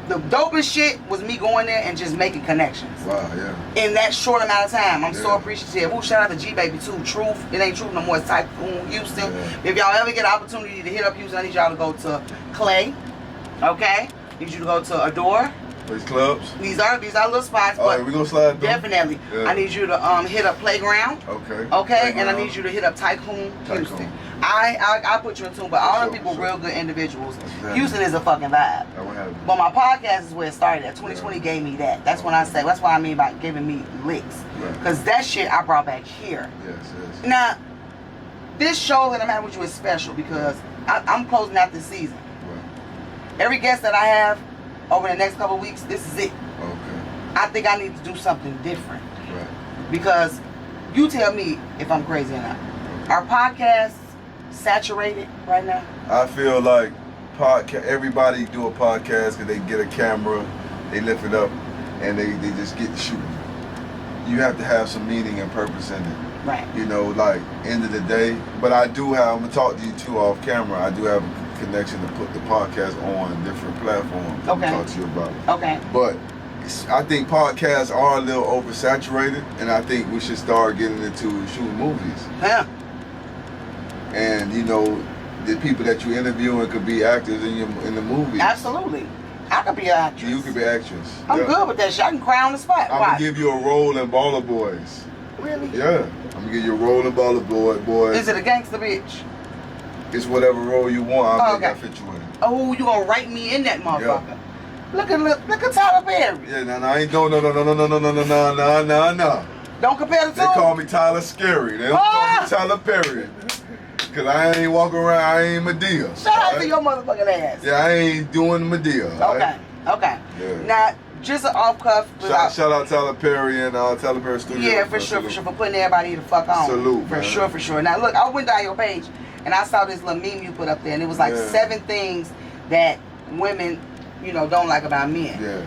The dopest shit was me going there and just making connections. Wow, yeah. In that short amount of time. I'm so appreciative. Ooh, shout out to G-Baby too. Truth. It ain't Truth no more. It's Typhoon Houston. Yeah. If y'all ever get an opportunity to hit up Houston, I need y'all to go to Clay. Okay? I need you to go to Adore. These clubs? These are little spots, but we gonna slide through? Definitely. Yeah. I need you to hit up Playground. Okay. Playground. And I need you to hit up Tycoon Houston. I put you in tune, but all them people real good individuals. Houston is a fucking vibe. But my podcast is where it started at. 2020 gave me that. That's when I say, that's what I mean by giving me licks. Because that shit I brought back here. Yes. Now, this show that I'm having with you is special because I'm closing out this season. Every guest that I have over the next couple of weeks, this is it. Okay. I think I need to do something different. Right. Because you tell me if I'm crazy or not. Our podcasts saturated right now? I feel like everybody do a podcast because they get a camera, they lift it up, and they just get shooting. You have to have some meaning and purpose in it. Right. You know, like, end of the day. But I'm going to talk to you too off camera. I do have connection to put the podcast on different platforms. Okay. Talk to you about it. Okay. But I think podcasts are a little oversaturated, and I think we should start getting into shooting movies. Yeah. And you know, the people that you interviewing could be actors in the movie. Absolutely. I could be an actress. You could be actress. I'm good with that shit. I can cry on the spot. I'm gonna give you a role in Baller Boys. Really? Yeah. I'm gonna give you a role in Baller Boys. Is it a gangster bitch? It's whatever role you want. I'll make Okay. that fit you in. Oh, you gonna write me in that motherfucker? Look at Tyler Perry. Yeah, no, I ain't no. Don't compare the two. They call me Tyler Scary. They don't call me Tyler Perry. Cause I ain't walking around, I ain't Medea. Shout out to your motherfucking ass. Yeah, I ain't doing Medea. Okay, okay. Yeah. Now, just an off cuff. Shout out Tyler Perry and Tyler Perry Studio. Yeah, for sure, for putting everybody the fuck on. Salute, for man. sure, for sure. Now look, I went down your page and I saw this little meme you put up there, and it was like 7 things that women, you know, don't like about men. Yeah.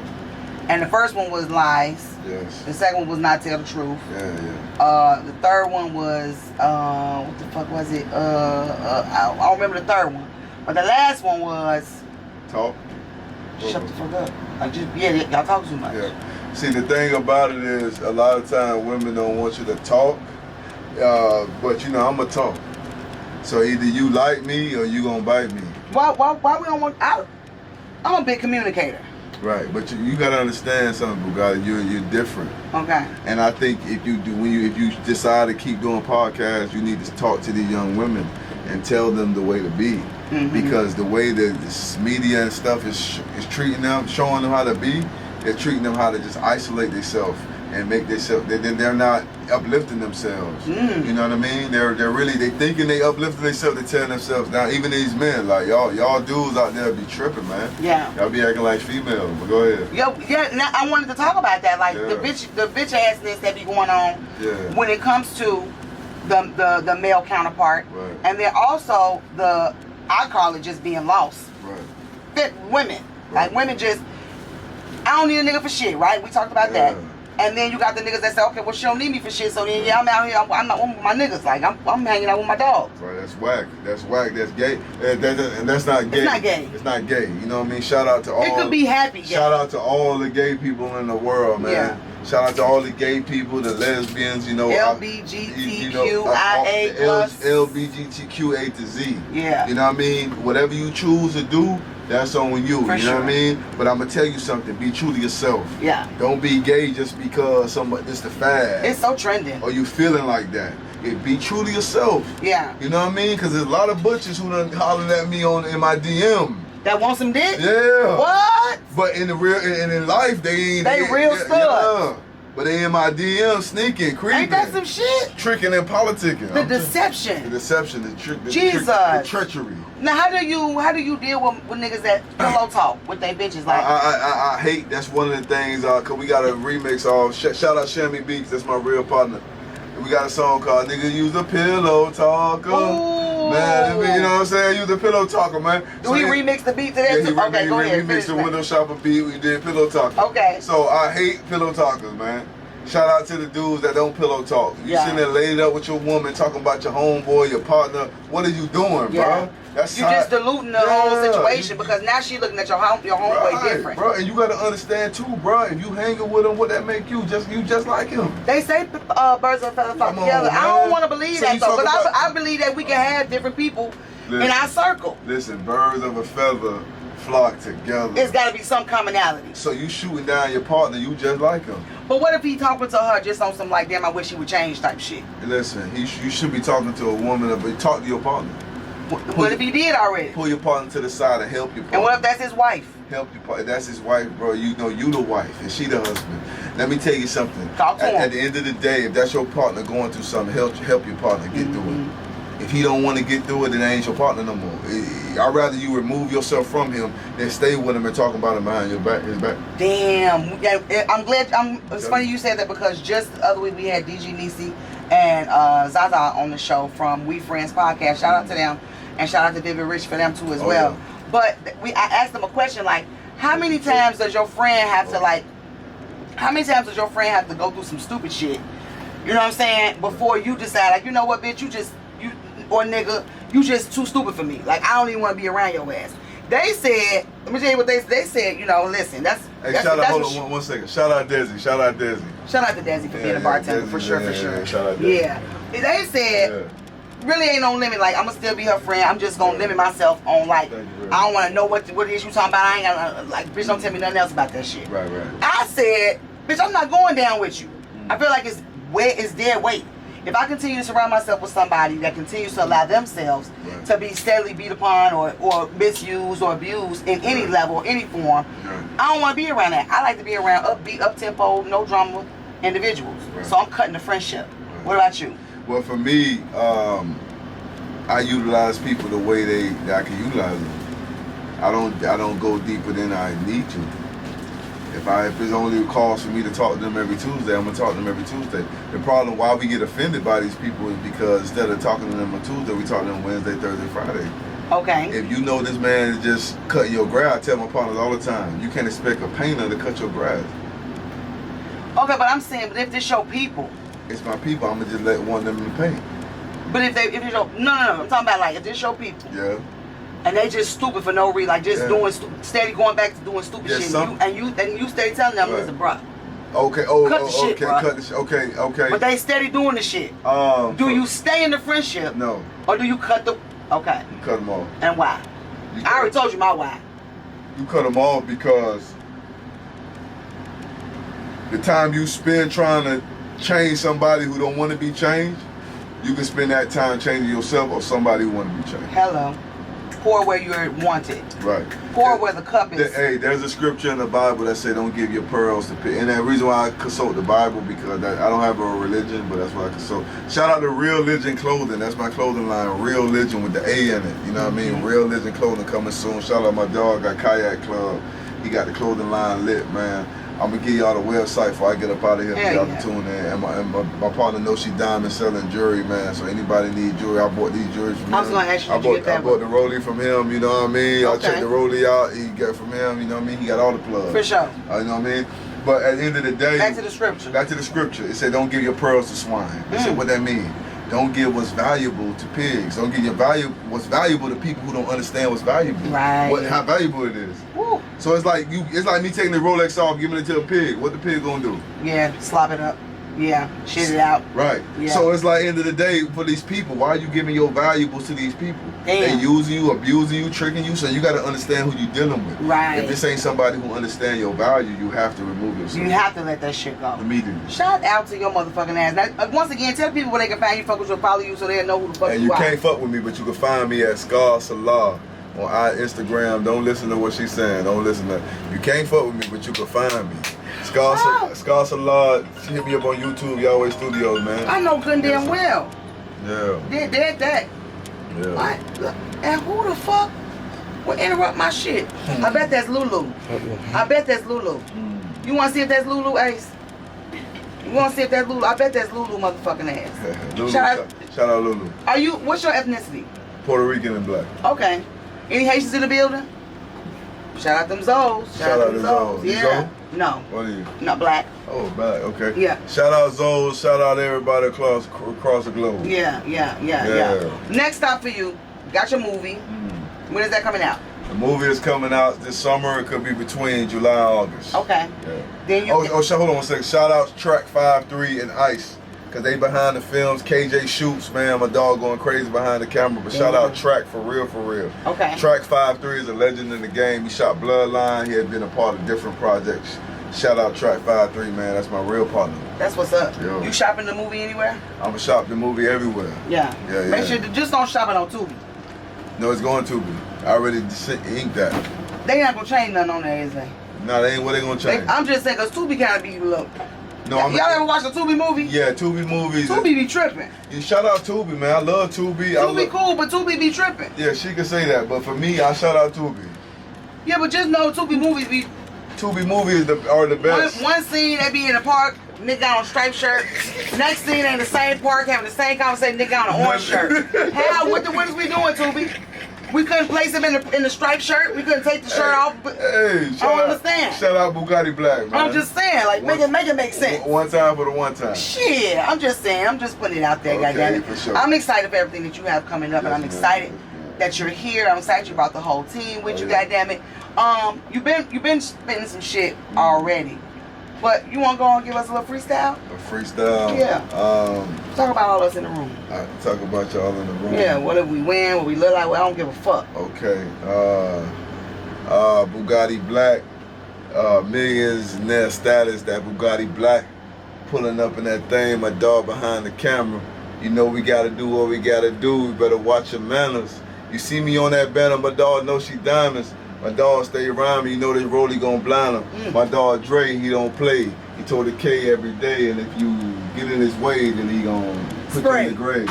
And the first one was lies. Yes. The second one was not tell the truth. Yeah. The third one was what the fuck was it? I don't remember the third one, but the last one was Talk. shut the fuck up. Y'all talk too much. Yeah. See, the thing about it is, a lot of times women don't want you to talk, but you know I'm gonna talk. So either you like me or you gonna bite me. Why we don't want? I'm a big communicator. Right, but you gotta understand something, Bugatti. You're different. Okay. And I think if you decide to keep doing podcasts, you need to talk to these young women and tell them the way to be. Mm-hmm. Because the way that this media and stuff is treating them, showing them how to be, they're treating them how to just isolate themselves and make themselves. They're not uplifting themselves. You know what I mean? They're thinking they uplifting themselves. They telling themselves down. Even these men, like y'all dudes out there be tripping, man. Yeah. Y'all be acting like females. But go ahead. Yeah. Now I wanted to talk about that, like the bitch assness that be going on when it comes to the male counterpart, right. And then also I call it just being lost. Right. Fit women, right. Like women just, I don't need a nigga for shit, right? We talked about that. And then you got the niggas that say, okay, well, she don't need me for shit, so then, I'm out here, I'm not with my niggas. Like, I'm hanging out with my dogs. Right, that's whack. That's whack. That's gay. And that's not gay. It's not gay. It's not gay. You know what I mean? Shout out to all. It could be happy gay. Shout out to all the gay people in the world, man. Yeah. Shout out to all the gay people, the lesbians, you know. LBGTQIA plus. LBGTQA to Z. Yeah. You know what I mean? Whatever you choose to do, that's on you. For you know sure. what I mean? But I'm gonna tell you something. Be true to yourself. Yeah. Don't be gay just because it's the fad. It's so trending. Or you feeling like that. Be true to yourself. Yeah. You know what I mean? Because there's a lot of butches who done hollering at me in my DM. That want some dick? Yeah. What? But in the real, in life, they ain't. They real studs. Yeah. But they in my DM sneaking, creeping. Ain't that some shit? Tricking and politicking. The deception. The deception, the trick, Jesus. the treachery. Now, how do you deal with niggas that pillow talk with their bitches like? I hate. That's one of the things. Cause we got a remix of. Shout out Shammy Beats. That's my real partner. We got a song called "Nigga Use the Pillow Talker." Ooh. Man, you know what I'm saying? Use the pillow talker, man. Do we remix the beat to that? Yeah, too? Okay, go ahead. We remixed the window shopper beat. We did pillow talker. Okay. So I hate pillow talkers, man. Shout out to the dudes that don't pillow talk. You sitting there laid up with your woman talking about your homeboy, your partner. What are you doing, bro? That's you just diluting the whole situation because now she looking at your homeboy different. Bro, and you gotta understand too, bro. If you hanging with him, what that make you? You just like him. They say birds of a feather flock together. I don't want to believe that though, because I believe that we can have different people in our circle. Listen, birds of a feather flock together. It's got to be some commonality. So you shooting down your partner, you just like him. But what if he talking to her just on some like, damn, I wish he would change type shit? Listen, you should be talking to a woman, but talk to your partner. What if he did already? Pull your partner to the side and help your partner. And what if that's his wife? Help your partner. That's his wife, bro. You know you the wife and she the husband. Let me tell you something. Talk to him. At the end of the day, if that's your partner going through something, help your partner get through it. If he don't want to get through it, then that ain't your partner no more. I'd rather you remove yourself from him than stay with him and talk about him behind his back. Damn. Yeah, I'm glad. It's funny you said that because just the other week we had DG Nisi and Zaza on the show from We Friends podcast. Shout out to them. And shout out to Vivid Rich for them too as well. Yeah. But I asked them a question like, how many times does your friend have to go through some stupid shit? You know what I'm saying? Before you decide, like, you know what, bitch, or nigga, You just too stupid for me. Like, I don't even want to be around your ass. They said, let me tell you what they said, you know, listen, that's... Hey, that's, shout out, that's hold on one second. Shout out Desi. Shout out Desi. Shout out to Desi for being a bartender, Desi, for sure. Yeah, shout out Desi. Yeah. They said, really ain't no limit. Like, I'm going to still be her friend. I'm just going to limit myself on, like, I don't want to know what it is you talking about. I ain't got to, like, bitch, don't tell me nothing else about that shit. Right. I said, bitch, I'm not going down with you. I feel like it's dead weight. If I continue to surround myself with somebody that continues to allow themselves to be steadily beat upon or misused or abused in any level, any form, I don't want to be around that. I like to be around upbeat, up-tempo, no drama individuals. So I'm cutting the friendship. What about you? Well, for me, I utilize people the way that I can utilize them. I don't go deeper than I need to. If it's only a cause for me to talk to them every Tuesday, I'm gonna talk to them every Tuesday. The problem why we get offended by these people is because instead of talking to them on Tuesday, we talk to them Wednesday, Thursday, Friday. Okay. If you know this man is just cutting your grass, I tell my partners all the time, you can't expect a painter to cut your grass. Okay, but I'm saying, but if this your people. It's my people, I'm gonna just let one of them paint. But if it's your, no, I'm talking about like if this your people. Yeah. And they just stupid for no reason, like just doing steady going back to doing stupid shit. And you steady telling them, listen, bro. Okay, cut the shit, bro. Cut the shit. Okay. But they steady doing the shit. Do you stay in the friendship? No. Or do you cut the? Okay. You cut them off. And why? I already told you my why. You cut them off because the time you spend trying to change somebody who don't want to be changed, you can spend that time changing yourself or somebody who want to be changed. Hello. Pour where you're wanted. Right. Pour where the cup is. Hey, there's a scripture in the Bible that say don't give your pearls to pigs. And the reason why I consult the Bible because I don't have a religion, but that's why I consult. Shout out to Real Legend Clothing. That's my clothing line. Real Legend with the A in it. You know what I mean? Real Legend Clothing coming soon. Shout out my dog at Kayak Club. He got the clothing line lit, man. I'm gonna give y'all the website before I get up out of here for y'all to tune in. And my partner knows she diamond selling jewelry, man. So anybody need jewelry, I bought these jewelry from him. I was gonna ask you, I bought the rollie from him, you know what I mean? I checked the rollie out, he got it from him, you know what I mean? He got all the plugs. For sure. You know what I mean? But at the end of the day, back to the scripture. Back to the scripture. It said don't give your pearls to swine. It said what that mean? Don't give what's valuable to pigs. Don't give what's valuable to people who don't understand what's valuable. Right. How valuable it is. Woo. So it's like me taking the Rolex off, giving it to a pig. What the pig gonna do? Yeah, slop it up. Yeah, shit it out. Right. Yeah. So it's like end of the day for these people, why are you giving your valuables to these people? Damn. They using you, abusing you, tricking you. So you got to understand who you're dealing with. Right. If this ain't somebody who understands your value, you have to remove yourself. You have to let that shit go. Immediately. Shout out to your motherfucking ass. Now, once again, tell people where they can find you, fuck with you, follow you, so they'll know who the fuck and you are. And you can't fuck with me, but you can find me at Scarselah on our Instagram. Don't listen to what she's saying. Don't listen to. You can't fuck with me, but you can find me. Scarselah, she hit me up on YouTube, Yahweh Studios, man. I know good and damn well. Yeah. Did that. Yeah. What? And who the fuck would interrupt my shit? I bet that's Lulu. I bet that's Lulu. You want to see if that's Lulu, Ace? You want to see if that's Lulu? I bet that's Lulu motherfucking ass. Lulu, shout out Lulu. What's your ethnicity? Puerto Rican and black. Okay. Any Haitians in the building? Shout out them Zoes. Shout out them Zoes. Yeah. No. What are you? Not black. Oh, black. Okay. Yeah. Shout out Zoes. Shout out everybody across the globe. Yeah. Next stop for you. Got your movie. When is that coming out? The movie is coming out this summer. It could be between July and August. Okay. Yeah. Then you hold on one second. Shout out Track 53 and Ice. Cause they behind the films. KJ shoots, man. My dog going crazy behind the camera. But shout out Track for real. Okay. Track 53 is a legend in the game. He shot Bloodline. He had been a part of different projects. Shout out Track 53, man. That's my real partner. That's what's up. Yo. You shopping the movie anywhere? I'ma shop the movie everywhere. Yeah. Make sure just don't shop it on Tubi. No, it's going to be. I already inked that. They not gonna change nothing on there, is they? No, they ain't. What they gonna change? I'm just saying, cause Tubi kind of be look. No, y'all ever watch a Tubi movie? Yeah, Tubi movies. Tubi be tripping. You shout out Tubi, man. I love Tubi. Tubi cool, but Tubi be tripping. Yeah, she can say that, but for me, I shout out Tubi. Yeah, but just know Tubi movies be. Tubi movies are the best. One scene they be in the park, nigga got on a striped shirt. Next scene they in the same park having the same conversation, nigga got on an orange shirt. What is we doing, Tubi? We couldn't place him in the striped shirt. We couldn't take the shirt off. But Hey, I don't understand. Shout out Bugattiblaqq, man. I'm just saying, like, make it make sense. One time for the one time. Shit, I'm just saying. I'm just putting it out there, Okay, goddammit. for sure. I'm excited for everything that you have coming up, and I'm Yes, excited ma'am. that you're here. I'm excited you brought the whole team with you, yeah. goddammit. You've been spitting some shit already, but you want to go on and give us a little freestyle? A freestyle. Yeah. Talk about all us in the room. I talk about y'all in the room. Yeah, what if we win, what we look like, well, I don't give a fuck. Okay. Bugattiblaqq, millionaire status, that Bugattiblaqq, pulling up in that thing, my dog behind the camera. You know we gotta do what we gotta do, we better watch your manners. You see me on that banner, my dog know she diamonds. My dog stay around me, you know this rollie gon' blind him. My dog Dre, he don't play. He told the K every day, and if you get in his way, then he gon' put you in the grave.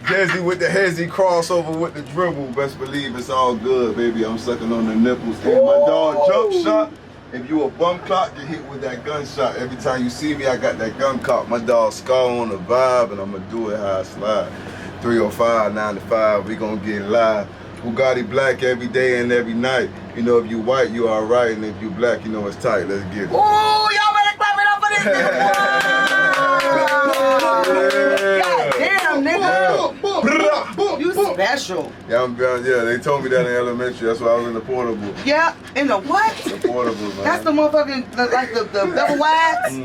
Jazzy with the hezzy, crossover with the dribble. Best believe it's all good, baby. I'm sucking on the nipples. And my dog jump shot. If you a bum clock, you hit with that gunshot. Every time you see me, I got that gun cock. My dog Scar on the vibe, and I'ma do it how I slide. 305, 9 to 5, we gon' get live. Bugattiblaqq every day and every night. You know, if you white, you alright, and if you black, you know it's tight. Let's get it. Ooh, y'all better clap it up for this nigga. God damn, nigga. You special. Yeah, they told me that in elementary. That's why I was in the portable. Yeah, in the what? The portable, man. That's the motherfucking, like the double wides?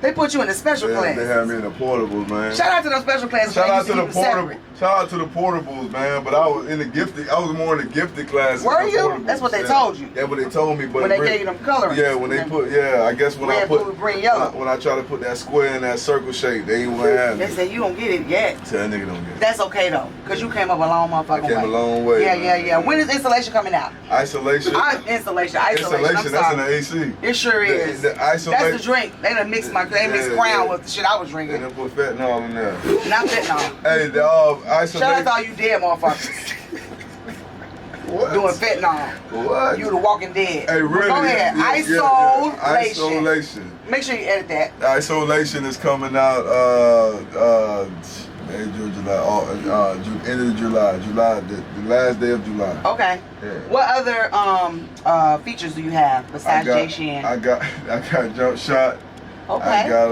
They put you in the special class. They had me in the portables, man. Shout out to those special classes. Shout out to the portable. Shout out to the portables, man. But I was in the gifted. I was more in the gifted class. Were you? That's what they told you. Yeah, what they told me. But when they gave you them colors. Yeah, when they put. Yeah, I guess when red, I put. blue, green, yellow. When I try to put that square in that circle shape, they ain't want to have They it. said you don't get it yet. Tell that nigga don't get it. That's okay though, cause you came up a long motherfucking way. I came a long way. Yeah, man. yeah, yeah. When is Installation coming out? Isolation. Isolation. Isolation. That's in the AC. It sure is. The isolation. That's the drink. They done mixed they mixed Crown with the shit I was drinking. They done put fentanyl in there. Not fentanyl. Hey, the isolation. Shout out to all you dead motherfuckers. What? Doing fentanyl. What? You the Walking Dead. Hey, really? Go ahead. Yeah. Isolation. Isolation. Make sure you edit that. Isolation is coming out July, end of July, the last day of July. Okay. Yeah. What other features do you have besides Jay Shan? I got jump shot. Okay. I got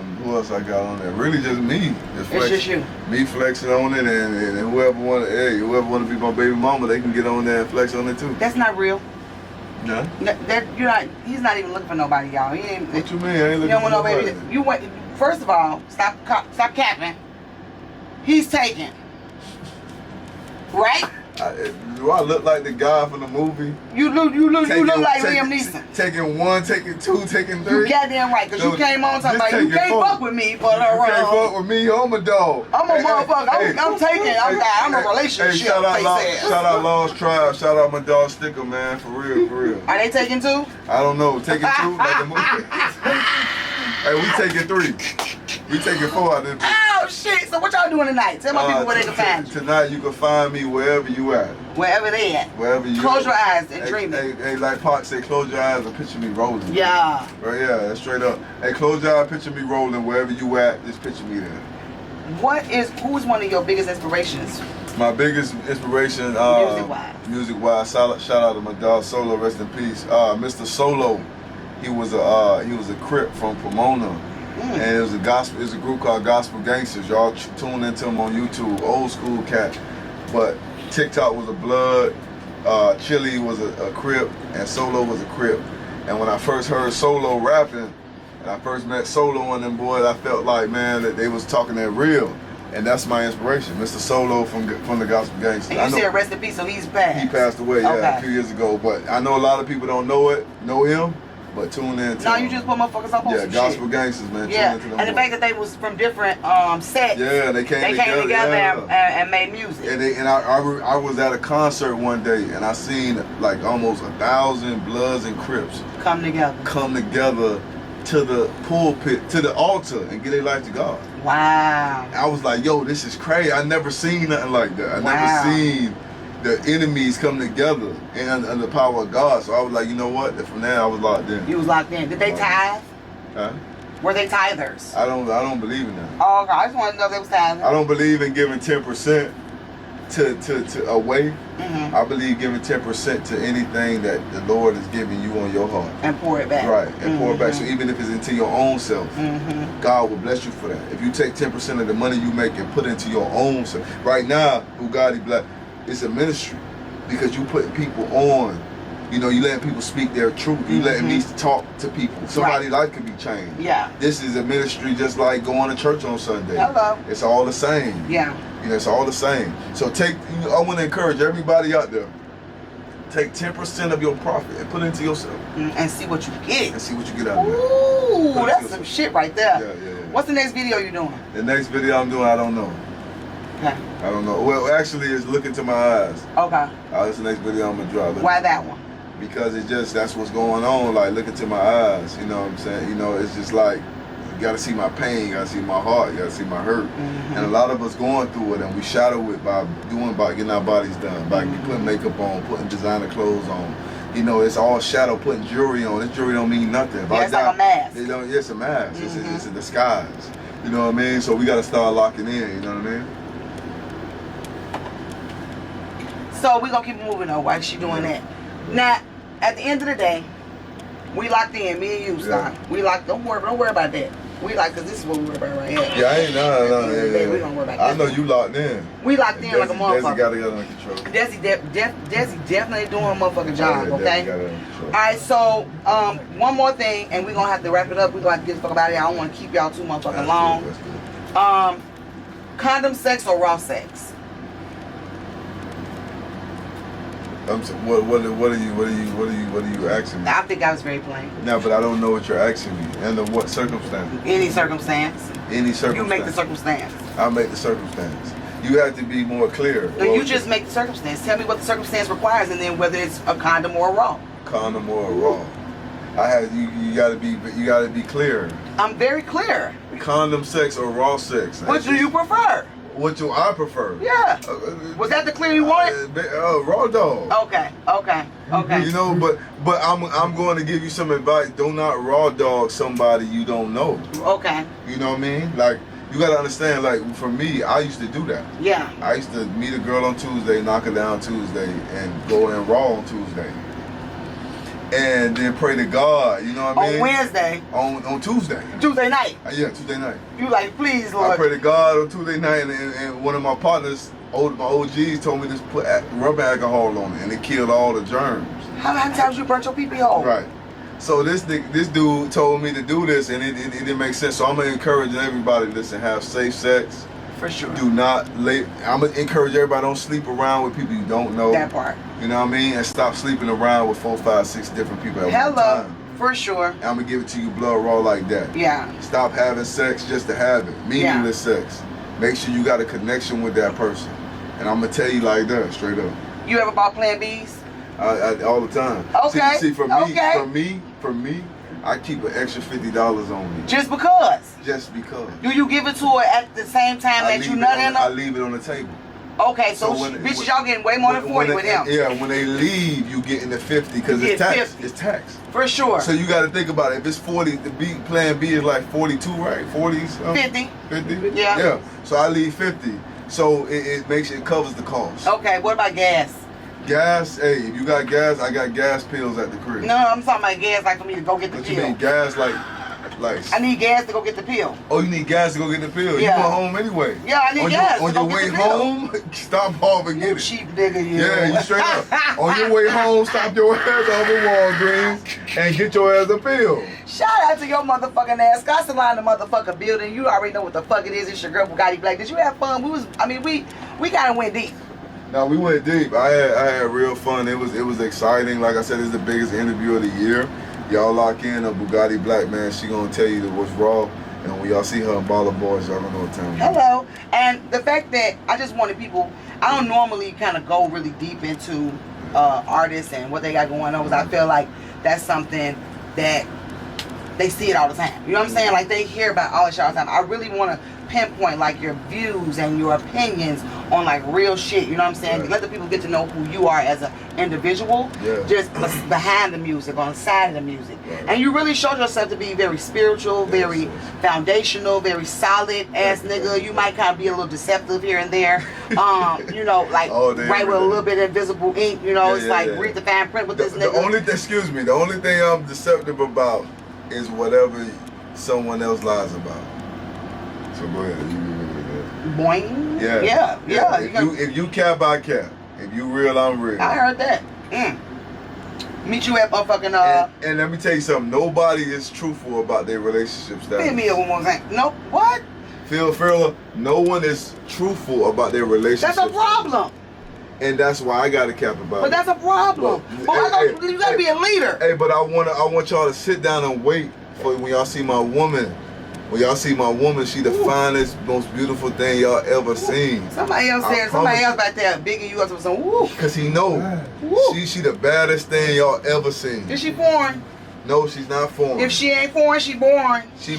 who else I got on there? Really just me. It's just you. Me flexing on it, and whoever want to be my baby mama, they can get on there and flex on it too. That's not real. Yeah. He's not even looking for nobody, y'all. He ain't. What you mean? I ain't looking You don't for want no nobody. baby. You went. First of all, stop capping. He's taken. Right? Do I look like the guy from the movie? You look like Liam Neeson. Taking 1, taking 2, taking 3. You goddamn right, because you came on talking about you can't fuck with me for the You can't fuck with me, I'm a dog. I'm a motherfucker. I'm taking. I'm a relationship. Hey, shout out Lost Tribe. Shout out my dog Sticker, man. For real, for real. Are they taking 2? I don't know. Taking 2 like the movie. Hey, we taking 3. We taking 4 out of this. Oh shit! So what y'all doing tonight? Tell my people where they can find you. Tonight you can find me wherever you at. Wherever they at. Wherever you. Close your eyes and dream it. Hey, like Pac said, close your eyes and picture me rolling. Yeah. Right, yeah, that's straight up. Hey, close your eyes, picture me rolling wherever you at. Just picture me there. Who's one of your biggest inspirations? My biggest inspiration, music-wise, shout out to my dog Solo, rest in peace. Mr. Solo, he was a Crip from Pomona. And it was a group called Gospel Gangsters. Y'all tune into him on YouTube, old school cat. But TikTok was a Blood, Chili was a Crip, and Solo was a Crip. And when I first heard Solo rapping, and I first met Solo and them boys, I felt like, man, that they was talking that real. And that's my inspiration, Mr. Solo from the Gospel Gangsters. And you said rest in peace, so he's passed. He passed away, yeah, a few years ago. But I know a lot of people don't know him. But tune in to No, you just put motherfuckers up on some Gospel shit. Gangsters, man. Yeah, Tune into them and the fact that they was from different sets. Yeah, they came together yeah. and made music. And I was at a concert one day, and I seen like almost 1,000 Bloods and Crips come together to the pulpit, to the altar, and give their life to God. Wow. I was like, yo, this is crazy. I never seen nothing like that. I never seen the enemies come together and under the power of God. So I was like, you know what? From there, I was locked in. You was locked in. Did they tithe? Huh? Were they tithers? I don't believe in that. Oh, okay. I just wanted to know if they was tithing. I don't believe in giving 10% to away. I believe giving 10% to anything that the Lord is giving you on your heart. And pour it back. Right, and pour it back. So even if it's into your own self, God will bless you for that. If you take 10% of the money you make and put it into your own self. Right now, Bugattiblaqq, it's a ministry because you putting people on. You know, you letting people speak their truth. You letting me talk to people. Somebody's life could be changed. Yeah. This is a ministry just like going to church on Sunday. Hello. It's all the same. Yeah. You know, it's all the same. So I want to encourage everybody out there, take 10% of your profit and put it into yourself. And see what you get. And see what you get out of it. Ooh, that's some shit right there. Yeah. What's the next video you doing? The next video I'm doing, I don't know. Okay. I don't know. Well, actually, it's Look Into My Eyes. Okay. That's the next video I'm going to drop. Why that one? Because it's just, that's what's going on. Like, look into my eyes. You know what I'm saying? You know, it's just like, you got to see my pain. You got to see my heart. You got to see my hurt. And a lot of us going through it, and we shadow it by getting our bodies done, by putting makeup on, putting designer clothes on. You know, it's all shadow, putting jewelry on. This jewelry don't mean nothing. If it's like a mask. It's a mask. It's a disguise. You know what I mean? So we got to start locking in. You know what I mean? So we're going to keep moving though while she doing that. Now, at the end of the day, we locked in, me and you, Star. We locked, don't worry about that. We locked, because this is what we worry about right here. Yeah, I ain't, no. We don't worry about that. I know you locked in. We locked in like a motherfucker. Desi got it under control. Desi definitely doing a motherfucking job, okay? Desi got it under control. Alright, so, one more thing, and we're going to have to wrap it up. We're going to have to get the fuck about it. I don't want to keep y'all too motherfucking long. That's good. Condom sex or raw sex? What are you asking me? I think I was very plain. No, but I don't know what you're asking me. Under what circumstance? Any circumstance. Any circumstance. You make the circumstance. I make the circumstance. You have to be more clear. No, you just make the circumstance. Tell me what the circumstance requires, and then whether it's a condom or a raw. Condom or a raw. You gotta be clear. I'm very clear. Condom sex or raw sex? What do you prefer? What do I prefer? Yeah. Was that the clear you wanted? Raw dog. Okay. You know, but I'm going to give you some advice. Do not raw dog somebody you don't know. Okay. You know what I mean? Like, you got to understand, like, for me, I used to do that. Yeah. I used to meet a girl on Tuesday, knock her down Tuesday, and go in raw on Tuesday. And then pray to God, you know what I mean? On Wednesday? On Tuesday. Tuesday night? Yeah, Tuesday night. You like, please, Lord. I pray to God on Tuesday night, and one of my partners, my OGs, told me to put rubber alcohol on it, and it killed all the germs. How many times you burnt your pee-pee hole? Right. So this dude told me to do this, and it didn't make sense. So I'm going to encourage everybody, listen, have safe sex. For sure. Do not I'm going to encourage everybody, don't sleep around with people you don't know. That part. You know what I mean? And stop sleeping around with 4, 5, 6 different people at one time. For sure. I'm going to give it to you blood raw like that. Yeah. Stop having sex just to have it. Meaningless sex. Make sure you got a connection with that person. And I'm going to tell you like that, straight up. You ever bought Plan Bs? All the time. Okay. See, for me, I keep an extra $50 on me. Just because? Just because. Do you give it to her at the same time that you nut in her? I leave it on the table. Okay, so bitches, y'all getting way more than 40 with them. Yeah, when they leave, you getting the 50 because it's tax. 50. It's tax. For sure. So you got to think about it. If it's 40, Plan B is like 42, right? 40s? 50. 50? Yeah. Yeah. So I leave 50. So it covers the cost. Okay, what about gas? Gas, hey, if you got gas, I got gas pills at the crib. No, I'm talking about gas like for me to go get the pill. What you mean gas like I need gas to go get the pill. Oh, you need gas to go get the pill? Yeah. You going home anyway? Yeah, I need gas On to your go way get the pill. home, stop off and get it. Cheap nigga, you. Yeah, you straight up. On your way home, stop your ass off at Walgreens and get your ass a pill. Shout out to your motherfucking ass. Scarselah in the motherfucking building. You already know what the fuck it is. It's your girl Bugattiblaqq. Did you have fun? We kind of went deep. No, we went deep. I had real fun. It was exciting. Like I said, it's the biggest interview of the year. Y'all lock in on Bugattiblaqq, man. She gonna tell you what's raw. And when y'all see her in Baller Boys, y'all gonna know what time. Hello. And the fact that I just wanted people, I don't normally kind of go really deep into artists and what they got going on, because I feel like that's something that they see it all the time. You know what I'm saying? Like, they hear about all this shit all the time. I really want to pinpoint like your views and your opinions on like real shit. You know what I'm saying? Right. Let the people get to know who you are as an individual. Yeah. Just behind the music, on the side of the music. Right. And you really showed yourself to be very spiritual, very yes. foundational, very solid ass nigga. You might kind of be a little deceptive here and there. You know, like right with a little bit of invisible ink. You know, it's like read the fine print with this nigga. The only the only thing I'm deceptive about is whatever someone else lies about. So go ahead. Boing. Yeah. Yeah. If you cap, I cap. If you real, I'm real. I heard that. Meet you at motherfucking And let me tell you something. Nobody is truthful about their relationship status. Hit me up one more thing. No, what? Phil Ferrella, no one is truthful about their relationship. That's a problem. And that's why I got to cap about it. But that's a problem. You gotta be a leader. Hey, but I want y'all to sit down and wait for when y'all see my woman. When y'all see my woman, she the finest, most beautiful thing y'all ever seen. Somebody else said, somebody else back there bigging you up with some woo. Cause he know she the baddest thing y'all ever seen. Is she foreign? No, she's not foreign. If she ain't foreign, she born. She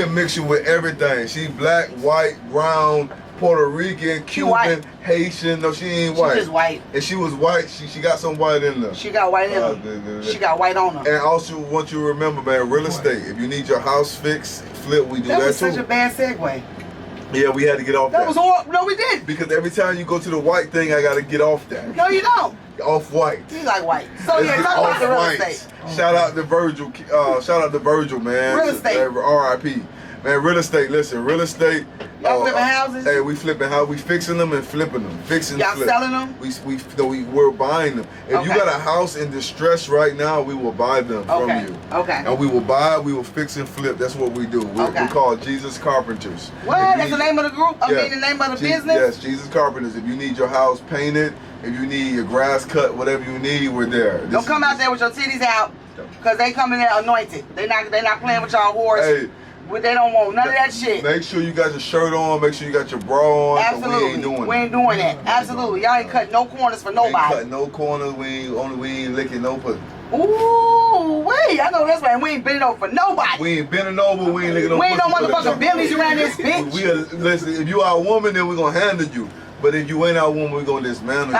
a mixture with everything. She black, white, brown, Puerto Rican, Cuban, Haitian. No, she ain't white. She just white. And she was white. She got some white in there. She got white in her. She got white on her. And also want you to remember, man, real estate. If you need your house fixed, flip, we do that too. That was such a bad segue. Yeah, we had to get off that. That was horrible. No, we didn't. Because every time you go to the white thing, I got to get off that. No, you don't. Off white. You like white. So yeah, talk about the real estate. Shout out to Virgil. Shout out to Virgil, man. Real estate. R.I.P. Man, real estate. Listen, real estate. Y'all flipping houses? Hey, we flipping houses. We fixing them and flipping them. Fixing. Y'all flip. selling them? We're buying them. If you got a house in distress right now, we will buy them from you. Okay. And we will fix and flip. That's what we do. We call Jesus Carpenters. What? That's the name of the group? I mean, the name of the business? Yes, Jesus Carpenters. If you need your house painted, if you need your grass cut, whatever you need, we're there. Don't come out there with your titties out, because they come in there anointed. They not playing with y'all horse. Hey. They don't want none of that shit. Make sure you got your shirt on. Make sure you got your bra on. Absolutely. We ain't doing that. Absolutely. Y'all ain't cutting no corners for nobody. We ain't cutting no corners. We ain't licking no pussy. Ooh, wait. I know that's right. We ain't bending over for nobody. We ain't bending over. We ain't licking no pussy. We ain't no motherfucking Billies around this bitch. Listen, if you are a woman, then we're going to handle you. But if you ain't our woman, we're going to dismantle you.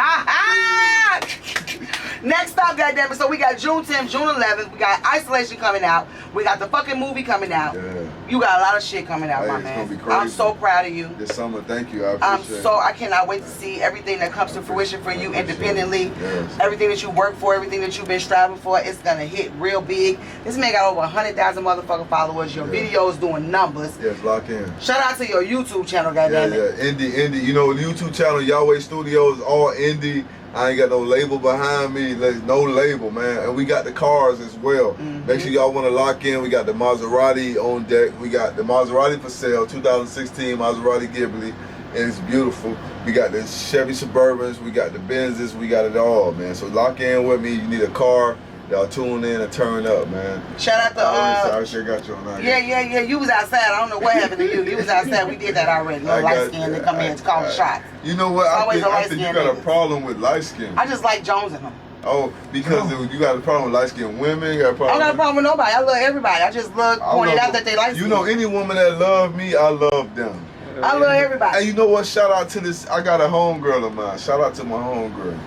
Next up, goddammit, so we got June 10th, June 11th, we got Isolation coming out, we got the fucking movie coming out. Yeah. You got a lot of shit coming out, my man. It's gonna be crazy. I'm so proud of you. This summer, thank you. I appreciate it. I cannot wait to see everything that comes to fruition for you independently. Yes. Everything that you work for, everything that you've been striving for, it's gonna hit real big. This man got over 100,000 motherfucking followers. Your videos doing numbers. Yes, lock in. Shout out to your YouTube channel, goddammit. Yeah, indie. You know, the YouTube channel, Yahweh Studios, all indie. I ain't got no label behind me. There's no label, man. And we got the cars as well. Make sure y'all want to lock in. We got the Maserati on deck. We got the Maserati for sale, 2016 Maserati Ghibli. And it's beautiful. We got the Chevy Suburbans. We got the Benzes. We got it all, man. So lock in with me. You need a car. Y'all tune in and turn up, man. Shout out to I sure got you on that. Yeah. You was outside. I don't know what happened to you. You was outside. We did that already. No light skin to come in and call the shots. You know what? I think you got a problem with light skin. I just like Jones in them. Oh, because you got a problem with light skinned women. You got a problem. I got a problem with nobody. I love everybody. I just love pointing out that they like. You know, any woman that love me, I love them. I love everybody. And you know what? Shout out to this. I got a homegirl of mine. Shout out to my homegirl.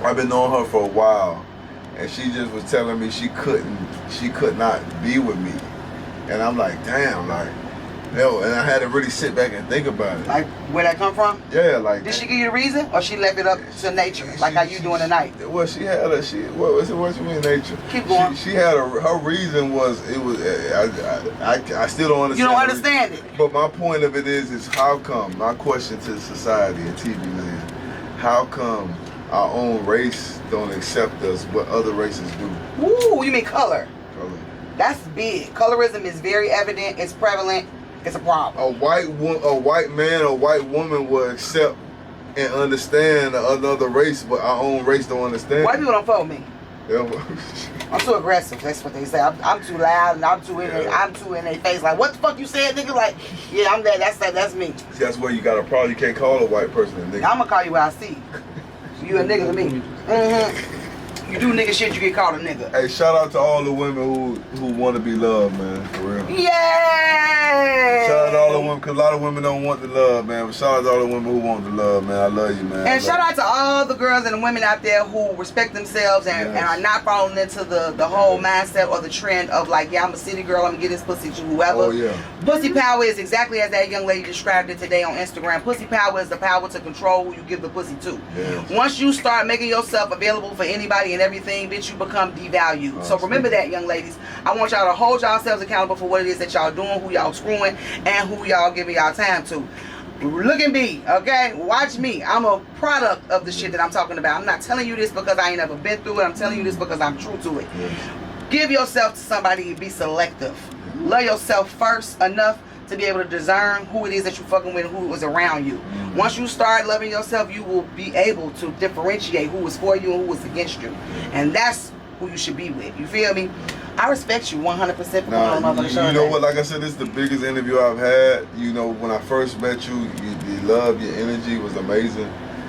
I've been knowing her for a while. And she just was telling me she could not be with me. And I'm like, damn, like, hell, and I had to really sit back and think about it. Like, where that come from? Yeah, like. Did she give you the reason, or she left it up to nature, like how you doing tonight? Well, she had what you mean nature? Keep going. She had her reason was, I still don't understand. You don't understand it. But my point of it is how come, my question to society and TV land, how come our own race don't accept us, but other races do? Ooh, you mean color? Color. That's big. Colorism is very evident. It's prevalent. It's a problem. A white man or white woman will accept and understand another race, but our own race don't understand. White people don't fuck with me. Yeah. I'm too aggressive. That's what they say. I'm too loud and I'm too in their face. Like, what the fuck you said, nigga? Like, yeah, I'm that. That's me. See, that's where you got a problem. You can't call a white person a nigga. I'm gonna call you what I see. You a nigga to me. You do nigga shit, you get called a nigga. Hey, shout out to all the women who want to be loved, man. For real. Yay! Shout out to all the women, because a lot of women don't want the love, man. But shout out to all the women who want the love, man. I love you, man. And shout out to all the girls and the women out there who respect themselves and are not falling into the whole mindset or the trend of like, yeah, I'm a city girl, I'm gonna get this pussy to whoever. Oh, yeah. Pussy power is exactly as that young lady described it today on Instagram. Pussy power is the power to control who you give the pussy to. Yes. Once you start making yourself available for anybody and everything, bitch, you become devalued. So remember that, young ladies. I want y'all to hold yourselves accountable for what it is that y'all doing, who y'all screwing, and who y'all giving y'all time to. Look at me, okay? Watch me. I'm a product of the shit that I'm talking about. I'm not telling you this because I ain't never been through it. I'm telling you this because I'm true to it. Yes. Give yourself to somebody and be selective. Love yourself first enough to be able to discern who it is that you're fucking with and who is around you. Once you start loving yourself, you will be able to differentiate who is for you and who is against you. And that's who you should be with. You feel me? I respect you 100% for coming on the show. You know what? Like I said, this is the biggest interview I've had. You know, when I first met you, the love, your energy was amazing.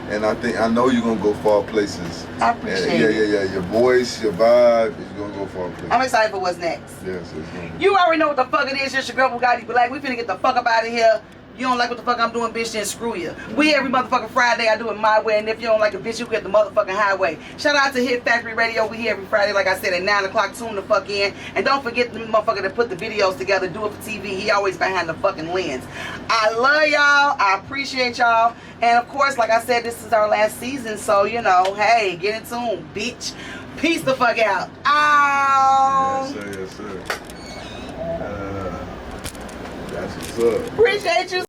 And I know you're gonna go far places. I appreciate it. Yeah. Your voice, your vibe is gonna go far places. I'm excited for what's next. Yes, it's gonna be. You already know what the fuck it is. It's your girl Bugattiblaqq. We finna get the fuck up out of here. You don't like what the fuck I'm doing, bitch, then screw you. We every motherfucking Friday, I do it my way, and if you don't like a bitch, you get the motherfucking highway. Shout out to Hit Factory Radio. We here every Friday, like I said, at 9 o'clock. Tune the fuck in. And don't forget the motherfucker that put the videos together, do it for TV. He always behind the fucking lens. I love y'all. I appreciate y'all. And of course, like I said, this is our last season, so, you know, hey, get in tune, bitch. Peace the fuck out. Ow. Yes, sir. That's what's up. Appreciate you.